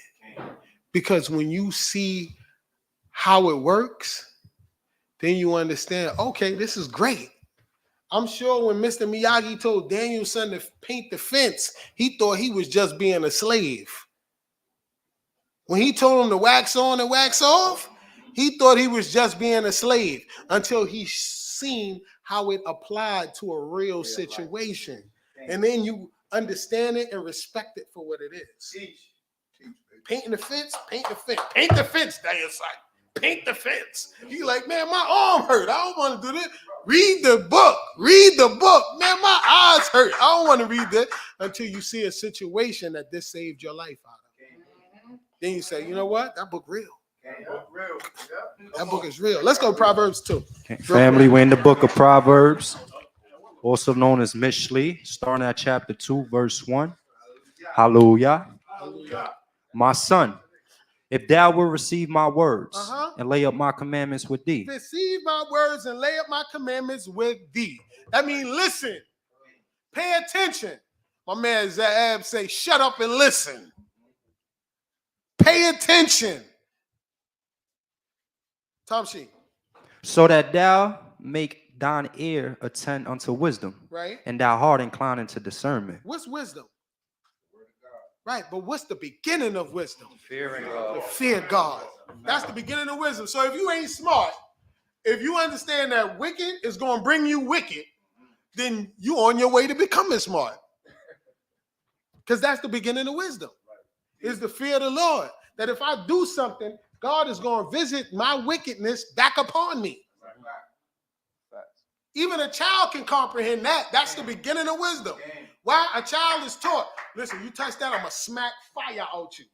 because when you see how it works, then you understand, okay, this is great. I'm sure when Mr. Miyagi told Daniel's son to paint the fence, he thought he was just being a slave. When he told him to wax on and wax off, he thought he was just being a slave until he seen how it applied to a real situation. And then you understand it and respect it for what it is. Painting the fence, paint the fence. Paint the fence, Daniel's son. Paint the fence. He like, man, my arm hurt. I don't want to do this. Read the book. Read the book. Man, my eyes hurt. I don't want to read that until you see a situation that this saved your life out of. Then you say, you know what? That book real. That book is real. Let's go to Proverbs 2. Okay. Family, we're in the book of Proverbs, also known as Mishli, starting at chapter 2, verse 1. Hallelujah. My son, if thou wilt receive my words and lay up my commandments with thee. Receive my words and lay up my commandments with thee. That means listen. Pay attention. My man Zahab say, shut up and listen. Pay attention. Tom Sheen. So that thou make thine ear attend unto wisdom, right? And thy heart incline into discernment. What's wisdom? Right, but what's the beginning of wisdom? Fearing God. The fear God. That's the beginning of wisdom. So if you ain't smart, if you understand that wicked is going to bring you wicked, then you on your way to becoming smart. Because that's the beginning of wisdom. Is the fear of the Lord. That if I do something, God is going to visit my wickedness back upon me. Even a child can comprehend that. That's the beginning of wisdom. Why? A child is taught, listen, you touch that, I'm going to smack fire out you.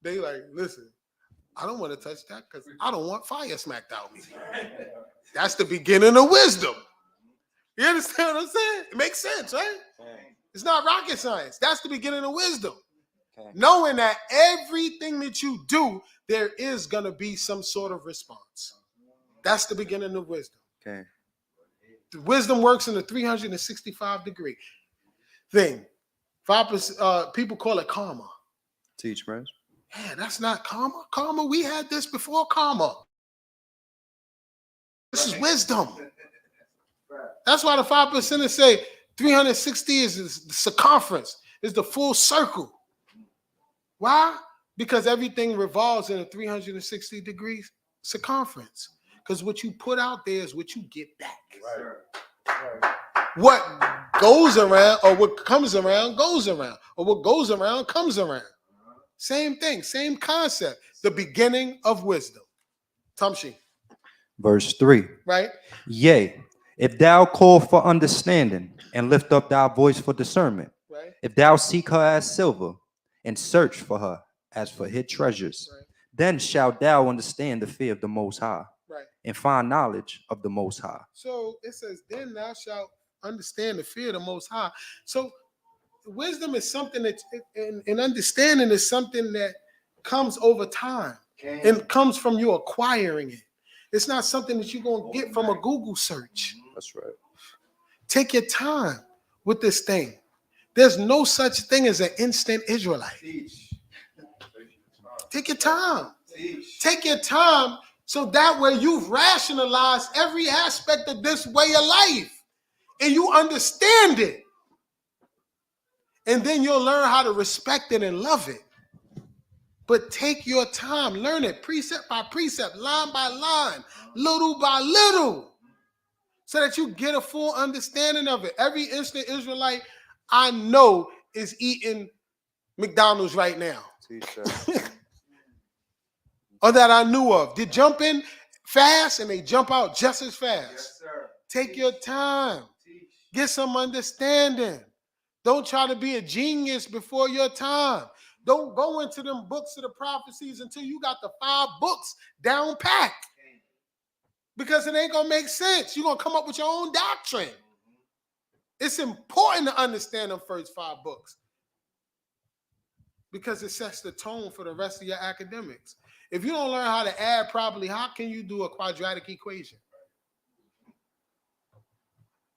They like, listen, I don't want to touch that because I don't want fire smacked out me. That's the beginning of wisdom. You understand what I'm saying? It makes sense, right? It's not rocket science. That's the beginning of wisdom. Knowing that everything that you do, there is going to be some sort of response. That's the beginning of wisdom. Okay. The wisdom works in a 365-degree thing. 5%, people call it karma. Teach, man. Yeah, that's not karma. Karma, we had this before karma. This is wisdom. That's why the 5%ers say 360 is the circumference, is the full circle. Why? Because everything revolves in a 360-degree circumference. Because what you put out there is what you get back. Right. What goes around or what comes around goes around. Or what goes around comes around. Same thing, same concept. The beginning of wisdom. Tumshi. Verse 3. Right? Yea, if thou call for understanding and lift up thy voice for discernment, right? If thou seek her as silver and search for her as for hid treasures, right, then shalt thou understand the fear of the Most High, right, and find knowledge of the Most High. So it says, then thou shalt understand the fear of the Most High. So wisdom is something that, and understanding is something that comes over time and comes from you acquiring it. It's not something that you're going to get from a Google search. That's right. Take your time with this thing. There's no such thing as an instant Israelite. Take your time. Take your time so that way you've rationalized every aspect of this way of life and you understand it. And then you'll learn how to respect it and love it. But take your time, learn it precept by precept, line by line, little by little, so that you get a full understanding of it. Every instant Israelite I know is eating McDonald's right now. Or that I knew of. They jump in fast and they jump out just as fast. Yes, sir. Take your time. Teach. Get some understanding. Don't try to be a genius before your time. Don't go into them books of the prophecies until you got the 5 books down packed. Because it ain't going to make sense. You're going to come up with your own doctrine. It's important to understand them first 5 books. Because it sets the tone for the rest of your academics. If you don't learn how to add properly, how can you do a quadratic equation?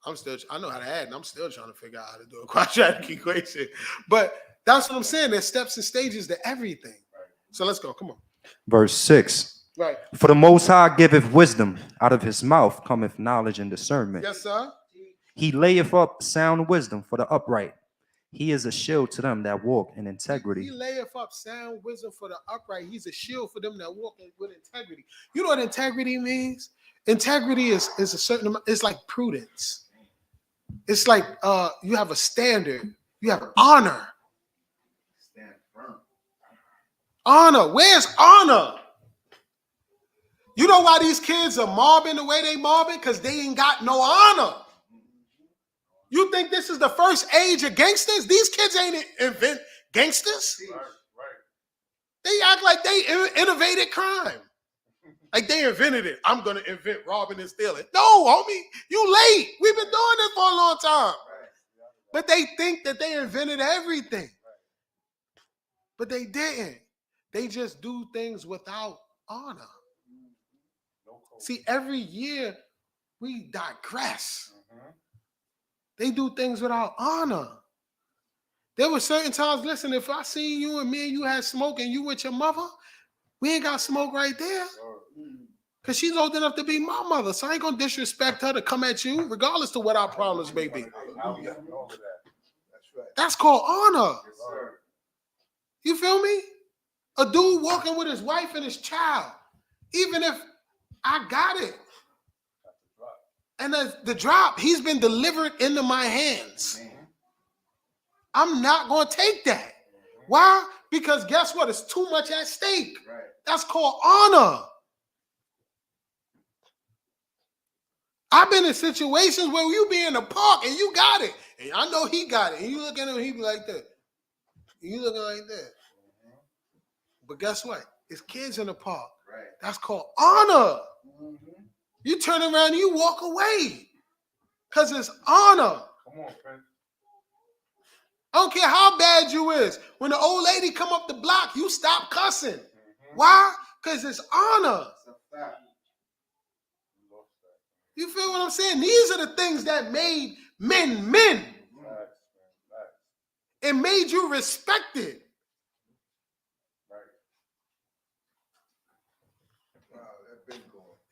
I know how to add, and I'm still trying to figure out how to do a quadratic equation. But that's what I'm saying. There's steps and stages to everything. So let's go. Come on. Verse 6. Right. For the Most High giveth wisdom, out of his mouth cometh knowledge and discernment. Yes, sir. He layeth up sound wisdom for the upright. He is a shield to them that walk in integrity. He layeth up sound wisdom for the upright. He's a shield for them that walk with integrity. You know what integrity means? Integrity is a certain amount. It's like prudence. It's like you have a standard. You have honor. Stand firm. Honor. Where's honor? You know why these kids are mobbing the way they mobbing? Because they ain't got no honor. You think this is the first age of gangsters? These kids ain't invent gangsters. Right. They act like they innovated crime. Like they invented it. I'm going to invent robbing and stealing. No, homie, you late. We've been doing this for a long time. But they think that they invented everything. But they didn't. They just do things without honor. See, every year we digress. They do things without honor. There were certain times, listen, if I see you and me and you had smoke and you with your mother, we ain't got smoke right there. Because she's old enough to be my mother. So I ain't going to disrespect her to come at you, regardless of what our problems may be. That's called honor. You feel me? A dude walking with his wife and his child. Even if I got it. And the drop, he's been delivered into my hands. I'm not going to take that. Why? Because guess what? It's too much at stake. That's called honor. I've been in situations where you be in the park and you got it. And I know he got it. And you look at him, he be like that. And you looking like that. But guess what? It's kids in the park. That's called honor. You turn around and you walk away. Because it's honor. Come on, friend. I don't care how bad you is. When the old lady come up the block, you stop cussing. Why? Because it's honor. You feel what I'm saying? These are the things that made men men. It made you respected.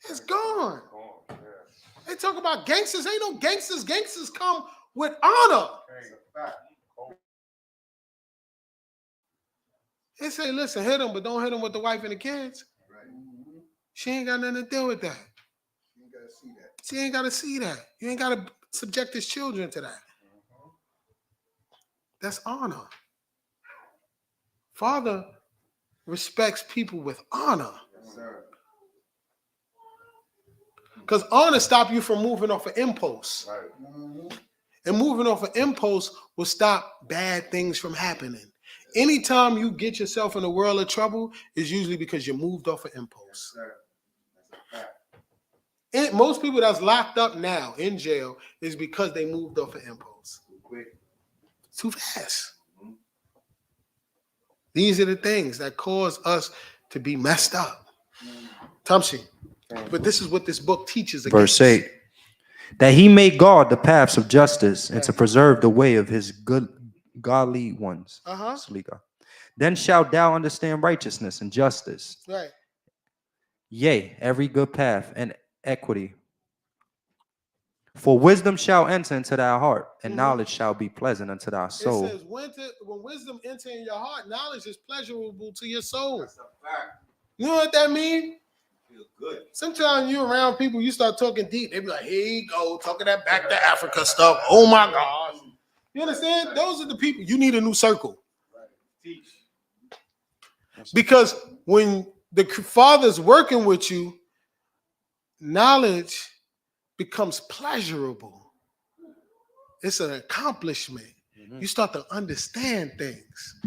It's gone. They talk about gangsters. Ain't no gangsters. Gangsters come with honor. They say, listen, hit them, but don't hit them with the wife and the kids. She ain't got nothing to do with that. She ain't got to see that. You ain't got to subject his children to that. That's honor. Father respects people with honor. Because honor stop you from moving off an impulse. And moving off an impulse will stop bad things from happening. Anytime you get yourself in a world of trouble, it's usually because you moved off an impulse. And most people that's locked up now in jail is because they moved off an impulse. Too fast. These are the things that cause us to be messed up. Tamshi. But this is what this book teaches against. Verse 8. That he may guard the paths of justice and to preserve the way of his good godly ones. Salika. Then shalt thou understand righteousness and justice. Right. Yea, every good path and equity. For wisdom shall enter into thy heart, and knowledge shall be pleasant unto thy soul. It says, when wisdom enter in your heart, knowledge is pleasurable to your soul. You know what that means? Sometimes you around people, you start talking deep. They be like, here you go, talking that back to Africa stuff. Oh my God. You understand? Those are the people. You need a new circle. Because when the Father's working with you, knowledge becomes pleasurable. It's an accomplishment. You start to understand things.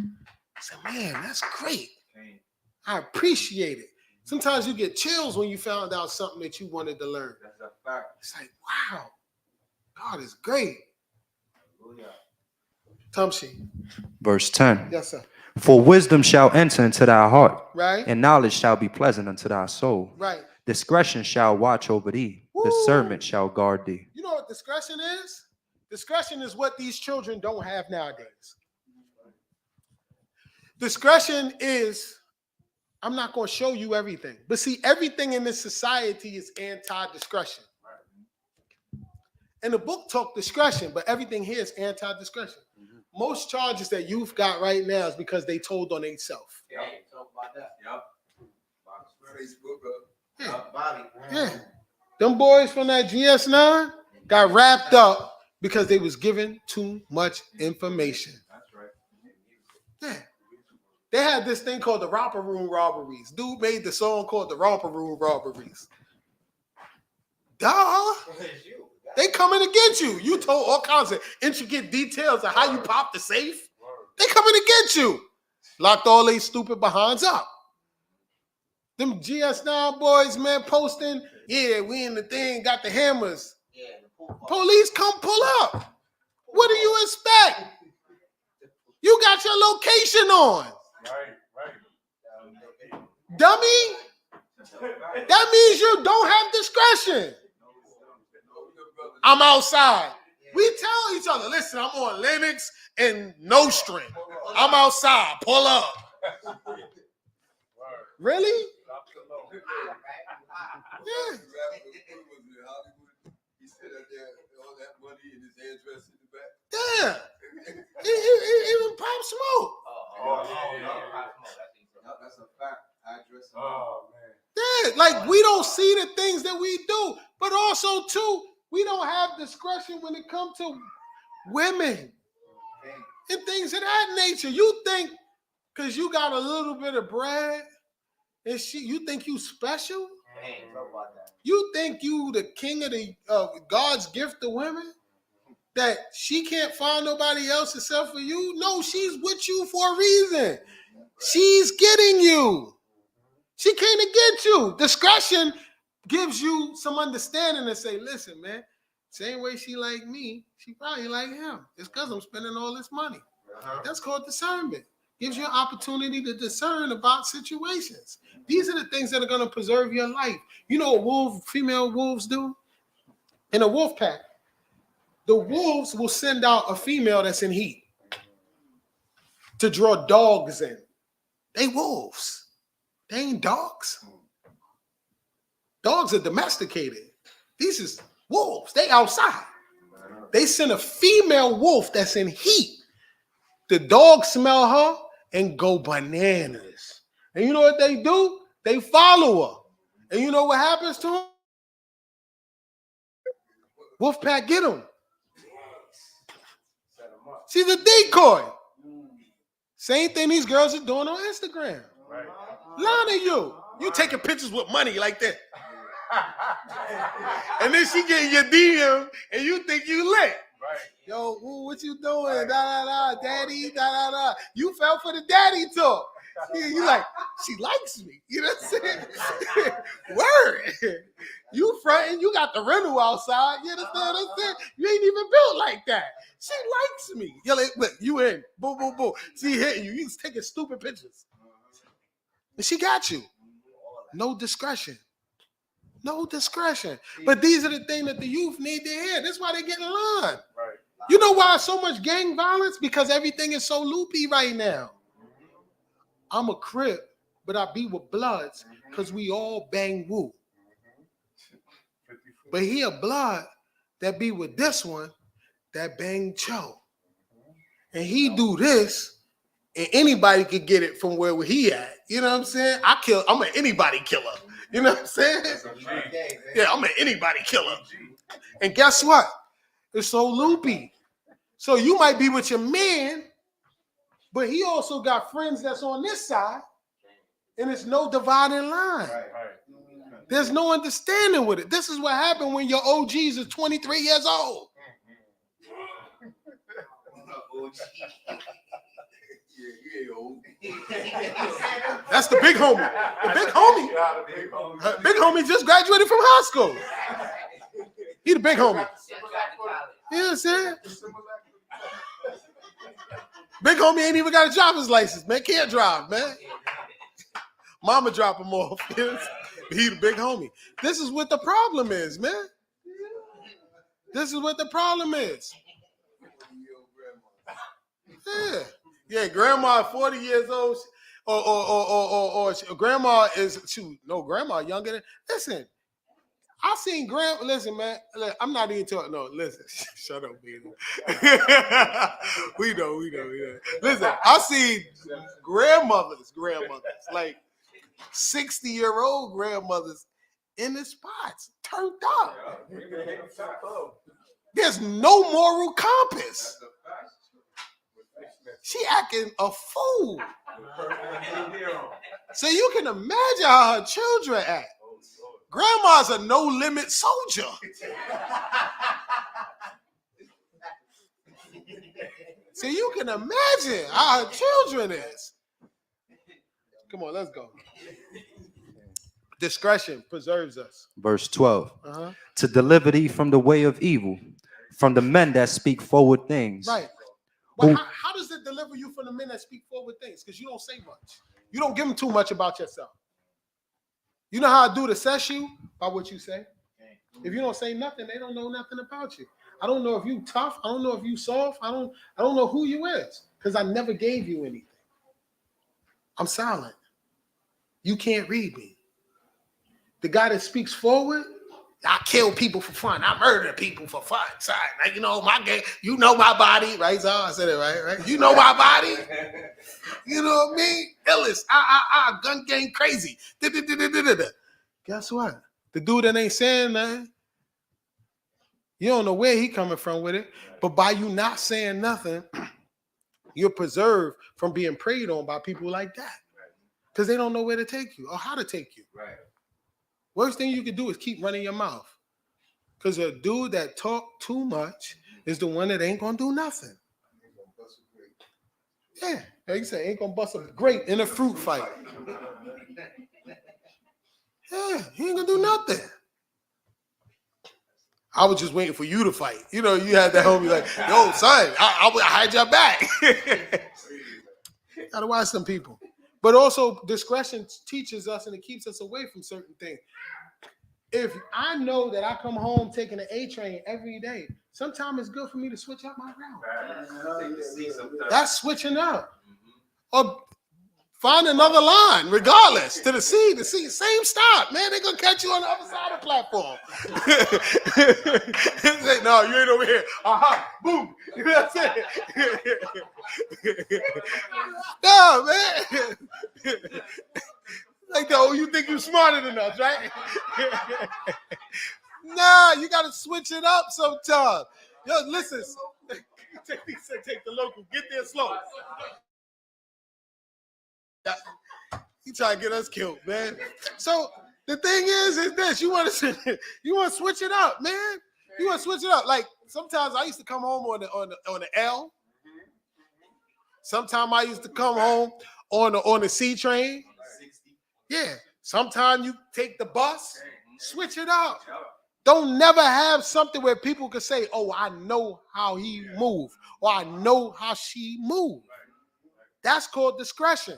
Say, man, that's great. I appreciate it. Sometimes you get chills when you found out something that you wanted to learn. That's a fact. It's like, wow, God is great. Tumshi. Verse 10. Yes, sir. For wisdom shall enter into thy heart, Right? and knowledge shall be pleasant unto thy soul. Right. Discretion shall watch over thee. Woo. Discernment shall guard thee. You know what discretion is? Discretion is what these children don't have nowadays. Discretion is, I'm not going to show you everything. But see, everything in this society is anti-discretion. And the book talk discretion, but everything here is anti-discretion. Most charges that youth got right now is because they told on themselves. Yeah, talk about that. Yep. Facebook. Yeah. Bobby. Yeah. Them boys from that GS9 got wrapped up because they was given too much information. That's right. Yeah. They had this thing called the Romper Room Robberies. Dude made the song called the Romper Room Robberies. Duh. They coming to get you. You told all kinds of intricate details of how you pop the safe. They coming to get you. Locked all they stupid behinds up. Them GS9 boys, man, posting, yeah, we in the thing, got the hammers. Police come pull up. What do you expect? You got your location on. Dummy. That means you don't have discretion. I'm outside. We tell each other, listen, I'm on Linux and no string. I'm outside. Pull up. Really? Yeah. Yeah. Even Pop Smoke. That's a fact. Address. Yeah, like we don't see the things that we do, but also too, we don't have discretion when it comes to women and things of that nature. You think because you got a little bit of bread and you think you special? You think you the king of the God's gift to women? That she can't find nobody else except for you? No, she's with you for a reason. She's getting you. She came to get you. Discretion gives you some understanding and say, listen, man, same way she like me, she probably like him. It's because I'm spending all this money. That's called discernment. Gives you an opportunity to discern about situations. These are the things that are going to preserve your life. You know what female wolves do? In a wolf pack, the wolves will send out a female that's in heat to draw dogs in. They wolves. They ain't dogs. Dogs are domesticated. These is wolves. They outside. They send a female wolf that's in heat. The dogs smell her and go bananas. And you know what they do? They follow her. And you know what happens to them? Wolfpack get them. She's a decoy. Same thing these girls are doing on Instagram. Lying to you. You taking pictures with money like that. And then she getting your DM and you think you lit. Yo, what you doing? Da, da, da, daddy, da, da, da. You fell for the daddy talk. Yeah, you like, she likes me. You know what I'm saying? Word. You fronting, you got the rental outside. You understand what I'm saying? You ain't even built like that. She likes me. You're like, look, you in. Boom, boom, boom. She hitting you. You taking stupid pictures. And she got you. No discretion. No discretion. But these are the things that the youth need to hear. That's why they get in line. Right. You know why so much gang violence? Because everything is so loopy right now. I'm a Crip, but I be with Bloods because we all bang woo. But he a Blood that be with this one that bang Cho. And he do this, and anybody could get it from where he at. You know what I'm saying? I'm an anybody killer. You know what I'm saying? Yeah, I'm an anybody killer. And guess what? It's so loopy. So you might be with your man, but he also got friends that's on this side, and it's no dividing line. There's no understanding with it. This is what happened when your OGs is 23 years old. That's the big homie. The big homie just graduated from high school. He the big homie. You know what I'm saying? Big homie ain't even got a driver's license, man. Can't drive, man. Mama drop him off. He the big homie. This is what the problem is, man. This is what the problem is. Yeah, grandma 40 years old, or grandma is grandma younger than. Listen, I seen listen, man. I'm not even talking. No, listen, shut up, baby. We know. Listen, I seen grandmothers, like 60-year-old grandmothers in the spots, turned up. There's no moral compass. She acting a fool. So you can imagine how her children act. Grandma's a no-limit soldier. So you can imagine how her children is. Come on, let's go. Discretion preserves us. Verse 12. To deliver thee from the way of evil, from the men that speak forward things. Right. But how does it deliver you from the men that speak forward things? Because you don't say much. You don't give them too much about yourself. You know how a dude assess you? By what you say. If you don't say nothing, they don't know nothing about you. I don't know if you tough. I don't know if you soft. I don't know who you is. Because I never gave you anything. I'm silent. You can't read me. The guy that speaks forward, I kill people for fun. I murder people for fun. Sorry, like, you know my game. You know my body, right? So I said it right. You know my body. You know what I mean? Illis, gun game crazy. Guess what? The dude that ain't saying nothing, you don't know where he coming from with it. But by you not saying nothing, you're preserved from being preyed on by people like that, because they don't know where to take you or how to take you. Right. Worst thing you can do is keep running your mouth. Because a dude that talk too much is the one that ain't going to do nothing. Yeah, like you say, ain't going to bust a grape in a fruit fight. Yeah, he ain't going to do nothing. I was just waiting for you to fight. You know, you had that homie like, yo, son, I had your back. Got to watch some people. But also, discretion teaches us and it keeps us away from certain things. If I know that I come home taking an A train every day, sometimes it's good for me to switch up my route. That's switching up. Or find another line, regardless, to the C, same stop, man. They're going to catch you on the other side of the platform. Say, no, you ain't over here. Aha, boom. You know what I'm saying? No, man. Like, you think you're smarter than us, right? Nah, you got to switch it up sometimes. Yo, listen. Take the local. Get there slow. You trying to get us killed, man. So the thing is this: you want to switch it up, man. You want to switch it up. Like sometimes I used to come home on the L. Sometimes I used to come home on the C train. Yeah. Sometimes you take the bus. Switch it up. Don't never have something where people can say, "Oh, I know how he moved," or "I know how she moved." That's called discretion.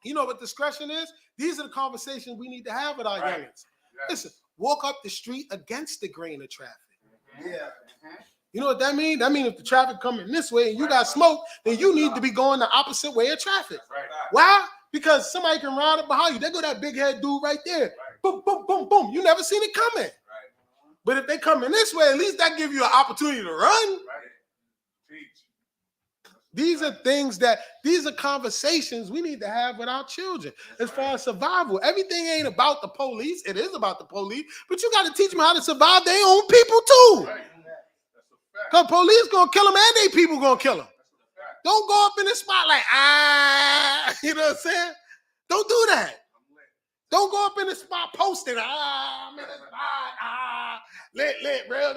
You know what discretion is? These are the conversations we need to have with our youngins. Listen, walk up the street against the grain of traffic. Yeah. You know what that means? That means if the traffic coming this way and you got smoke, then you need to be going the opposite way of traffic. Why? Because somebody can ride up behind you. There go that big head dude right there. Boom, boom, boom, boom. You never seen it coming. But if they come in this way, at least that give you an opportunity to run. These are conversations we need to have with our children as far as survival. Everything ain't about the police. It is about the police, but you got to teach them how to survive their own people too. Because police gonna kill them and they people gonna kill them. Don't go up in the spot like, you know what I'm saying? Don't do that. Don't go up in the spot posting, I'm in the spot, lit, real.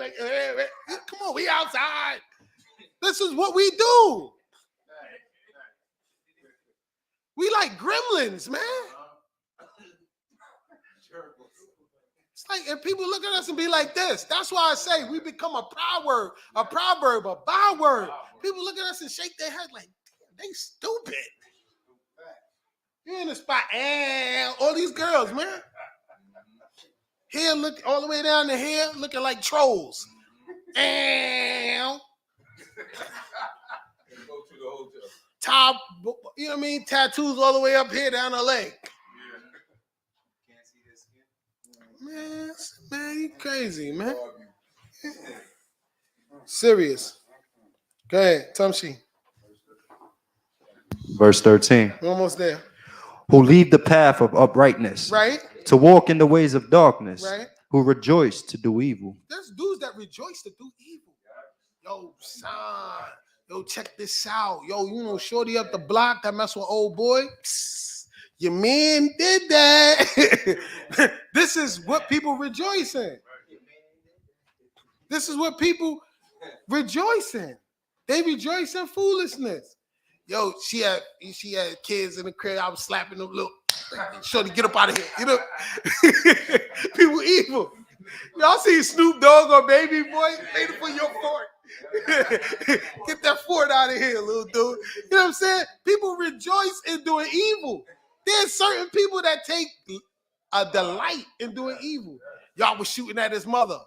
Come on, we outside. This is what we do. We like gremlins, man. It's like, and people look at us and be like this. That's why I say we become a byword. People look at us and shake their head like, damn, they stupid. You're in the spot, and all these girls, man. Hair look all the way down the hair, looking like trolls. And top, you know what I mean? Tattoos all the way up here down the leg. Man, you crazy, man. Serious. Go ahead, Tumshi. Verse 13. We're almost there. Who leave the path of uprightness, Right? to walk in the ways of darkness, Right? who rejoice to do evil. There's dudes that rejoice to do evil. Yo, son. Yo, check this out. Yo, you know, shorty up the block that mess with old boy. Psst, your man did that. This is what people rejoice in. This is what people rejoice in. They rejoice in foolishness. Yo, she had kids in the crib. I was slapping them little. Shorty, get up out of here. You know, people evil. Y'all see Snoop Dogg or Baby Boy? Made it for your fort. Get that fort out of here, little dude. You know what I'm saying? People rejoice in doing evil. There's certain people that take a delight in doing evil. Y'all was shooting at his mother.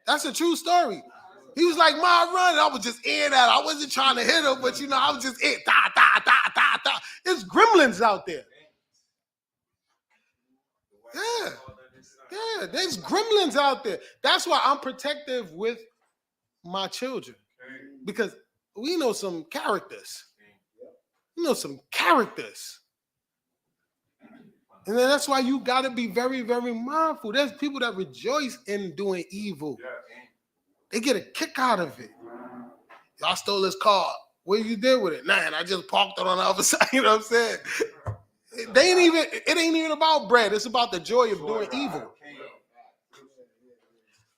That's a true story. He was like, "Ma, run." And I was just in that. I wasn't trying to hit him, but you know, I was just in. Da, da, da, da, da. There's gremlins out there. Yeah, there's gremlins out there. That's why I'm protective with my children. Because we know some characters. And then that's why you got to be very, very mindful. There's people that rejoice in doing evil. They get a kick out of it. Y'all stole his car. What you did with it? Man, I just parked it on the other side. You know what I'm saying? It ain't even about bread. It's about the joy of doing evil.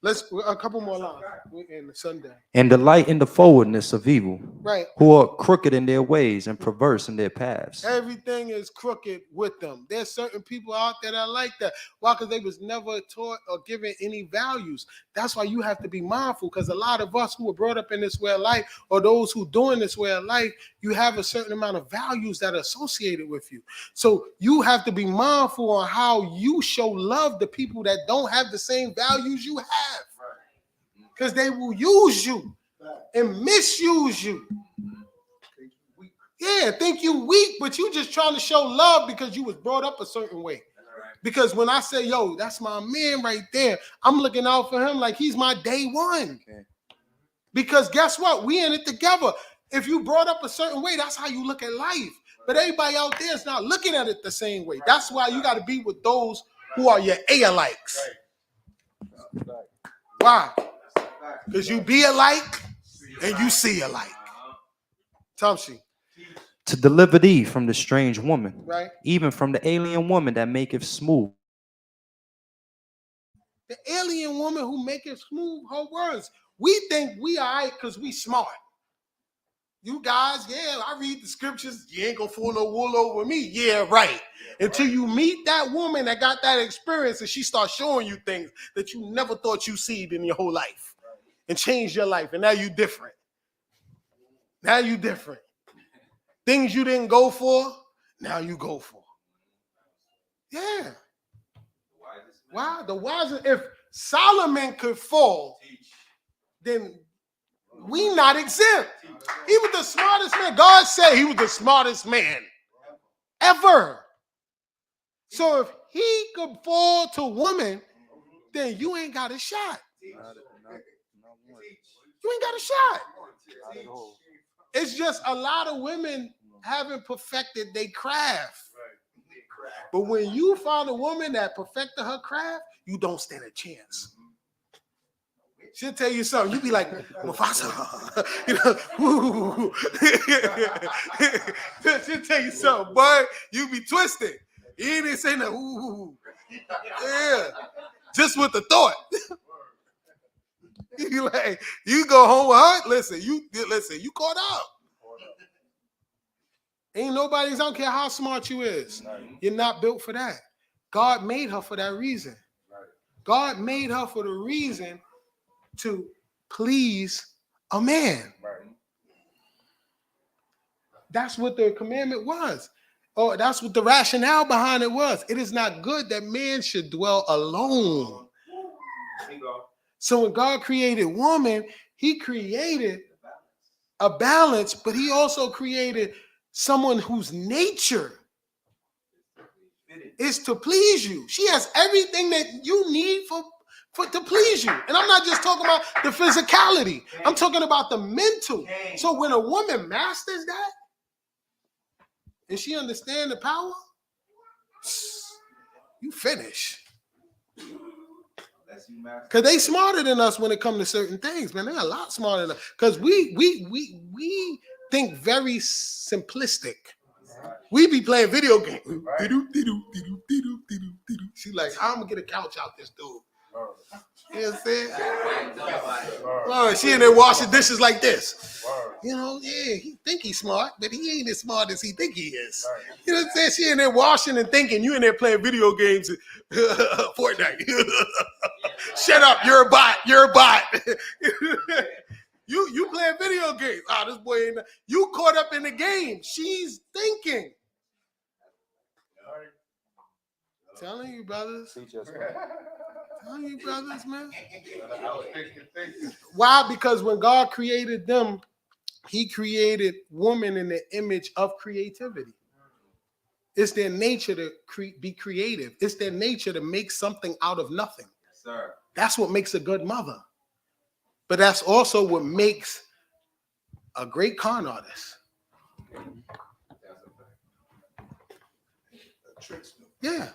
Let's a couple more lines. We're in Sunday. And delight in the forwardness of evil. Right. Who are crooked in their ways and perverse in their paths. Everything is crooked with them. There's certain people out there that are like that. Why? Because they was never taught or given any values. That's why you have to be mindful, because a lot of us who were brought up in this way of life, or those who doing this way of life, you have a certain amount of values that are associated with you. So you have to be mindful on how you show love to people that don't have the same values you have. Because they will use you and misuse you. Yeah, think you weak, but you just trying to show love because you was brought up a certain way. Because when I say, yo, that's my man right there, I'm looking out for him like he's my day one. Okay. Because guess what? We in it together. If you brought up a certain way, that's how you look at life. But everybody out there is not looking at it the same way. That's why you got to be with those who are your A-alikes. Why? Because you be alike and you see alike. Tumshi. To deliver thee from the strange woman, right? Even from the alien woman that maketh smooth. The alien woman who maketh smooth her words. We think we all right because we smart. You guys, yeah, I read the scriptures. You ain't gonna fool no wool over me. Yeah, right. Until you meet that woman that got that experience and she starts showing you things that you never thought you seen in your whole life and change your life. And now you different. Things you didn't go for, now you go for. Yeah. Why? The wisest. If Solomon could fall, then we not exempt. He was the smartest man. God said he was the smartest man ever. So if he could fall to woman, then you ain't got a shot. You ain't got a shot. It's just a lot of women haven't perfected their craft. But when you find a woman that perfected her craft, you don't stand a chance. She'll tell you something. You be like, Mufasa. You know, she'll tell you something, boy. You be twisted. You didn't say no. Ooh. Yeah. Just with the thought. You like, you go home with her. Listen, you caught up. Ain't nobody's, I don't care how smart you is. You're not built for that. God made her for that reason. God made her for the reason to please a man. That's what the commandment was. Oh, that's what the rationale behind it was. It is not good that man should dwell alone. So when God created woman, he created a balance, but he also created someone whose nature is to please you. She has everything that you need for to please you. And I'm not just talking about the physicality. I'm talking about the mental. So when a woman masters that, and she understands the power, you finish. Because they smarter than us when it comes to certain things, man. They're a lot smarter than us. Because we think very simplistic. We be playing video games. She like, I'm gonna get a couch out this dude. You know what I'm saying? Well, she in there washing dishes like this. You know, yeah, he think he's smart, but he ain't as smart as he think he is. You know what I'm saying? She in there washing and thinking, you in there playing video games, Fortnite. Shut up, you're a bot. You're a bot. You playing video games. Oh, this boy ain't. You caught up in the game. She's thinking. Telling you, brothers. Telling you, brothers, man. Why? Because when God created them, he created woman in the image of creativity. It's their nature to be creative. It's their nature to make something out of nothing. Yes, sir. That's what makes a good mother. But that's also what makes a great con artist. Yeah.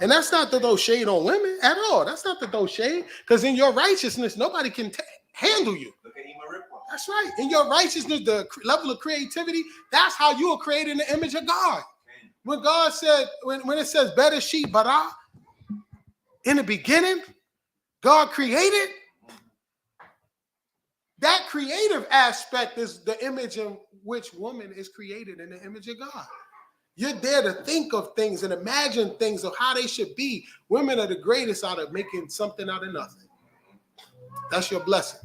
And that's not to throw shade on women at all. That's not to throw shade. Because in your righteousness, nobody can handle you. That's right. In your righteousness, the level of creativity, that's how you are created in the image of God. When God said, when it says better sheep bara, in the beginning, God created. That creative aspect is the image in which woman is created in the image of God. You're there to think of things and imagine things of how they should be. Women are the greatest out of making something out of nothing. That's your blessing.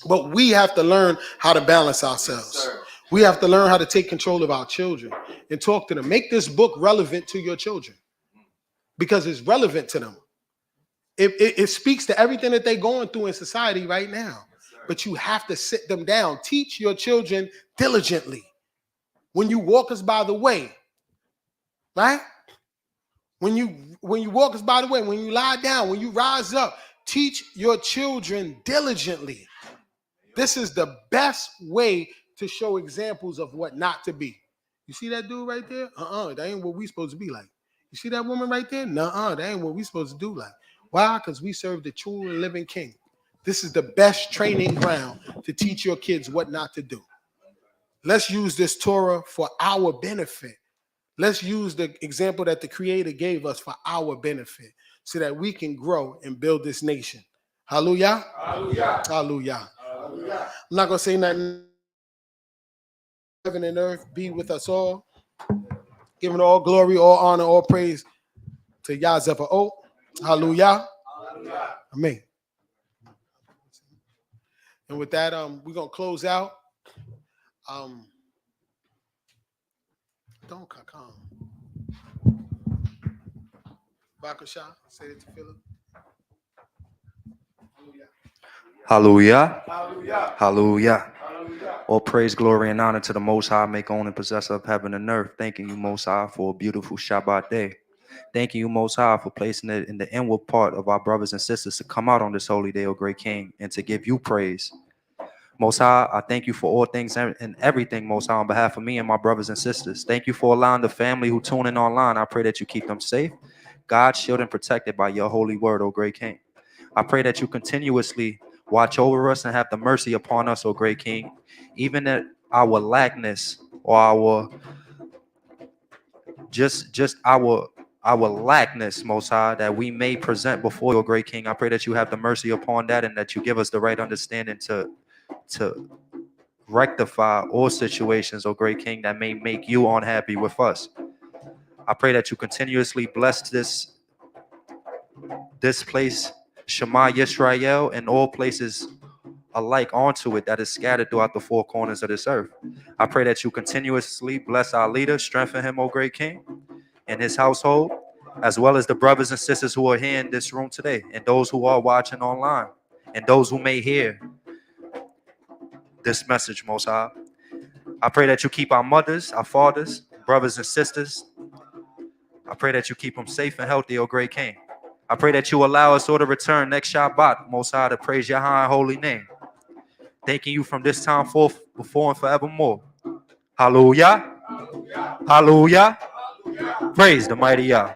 But we have to learn how to balance ourselves. We have to learn how to take control of our children and talk to them. Make this book relevant to your children because it's relevant to them. It speaks to everything that they're going through in society right now. But you have to sit them down. Teach your children diligently. When you walk us by the way, right? When you walk us by the way, when you lie down, when you rise up, teach your children diligently. This is the best way to show examples of what not to be. You see that dude right there? That ain't what we supposed to be like. You see that woman right there? That ain't what we supposed to do like. Why? Because we serve the true and living king. This is the best training ground to teach your kids what not to do. Let's use this Torah for our benefit. Let's use the example that the Creator gave us for our benefit so that we can grow and build this nation. Hallelujah. Hallelujah. Hallelujah. Hallelujah. I'm not going to say nothing. Heaven and earth be with us all. Giving all glory, all honor, all praise to Yah Zephaot. Hallelujah. Hallelujah. Amen. And with that, we're going to close out. Don't come. Bakasha, say it to Philip. Hallelujah. Hallelujah. Hallelujah. Hallelujah. All praise, glory, and honor to the Most High, make, own, and possessor of heaven and earth. Thanking you, Most High, for a beautiful Shabbat day. Thank you, Most High, for placing it in the inward part of our brothers and sisters to come out on this holy day, O great King, and to give you praise. Most High, I thank you for all things and everything, Most High, on behalf of me and my brothers and sisters. Thank you for allowing the family who tune in online. I pray that you keep them safe, God, shielded and protected by your holy word, O great King. I pray that you continuously watch over us and have the mercy upon us, O great King, even at our lackness or our just our lackness, Most High, that we may present before your great King. I pray that you have the mercy upon that and that you give us the right understanding to rectify all situations, O great King, that may make you unhappy with us. I pray that you continuously bless this place, Shema Yisrael, and all places alike onto it that is scattered throughout the four corners of this earth. I pray that you continuously bless our leader, strengthen him, O great King, and his household, as well as the brothers and sisters who are here in this room today, and those who are watching online, and those who may hear this message, Most High. I pray that you keep our mothers, our fathers, brothers and sisters. I pray that you keep them safe and healthy, O great King. I pray that you allow us all to return next Shabbat, Most High, to praise your high and holy name. Thanking you from this time forth, before and forevermore. Hallelujah. Hallelujah. Praise the mighty Yah.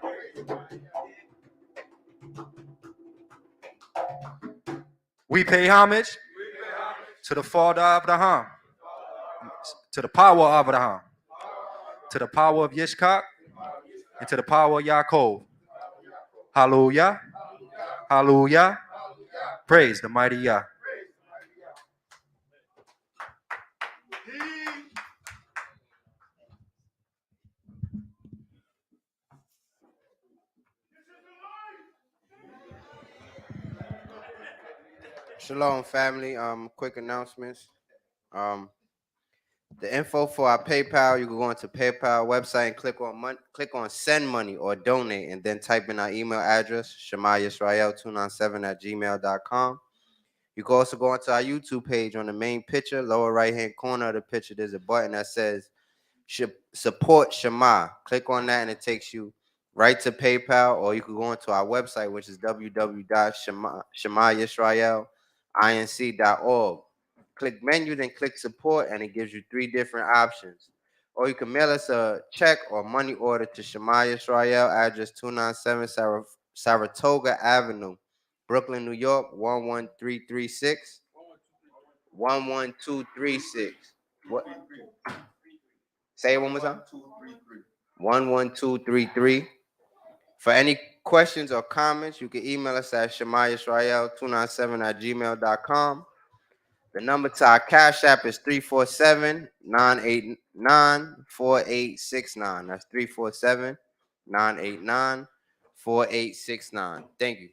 We pay homage to the father of Abraham, to the power of Abraham, to the power of Yishkak, and to the power of Yaakov. Hallelujah. Hallelujah. Praise the mighty Yah. Shalom, family. Quick announcements. The info for our PayPal, you can go into PayPal website and click on send money or donate, and then type in our email address, shemayisrael297@gmail.com. You can also go onto our YouTube page. On the main picture, lower right-hand corner of the picture, there's a button that says support Shema. Click on that and it takes you right to PayPal, or you can go into our website, which is www.shemayisraelinc.org. Click menu, then click support, and it gives you 3 different options. Or you can mail us a check or money order to Shema Yisrael, address 297 Saratoga Avenue, Brooklyn, New York, 11336. 11236. What? Say it one more time. 11233. For any questions or comments, you can email us at shemayisrael297@gmail.com. The number to our Cash App is 347-989-4869. That's 347-989-4869. Thank you.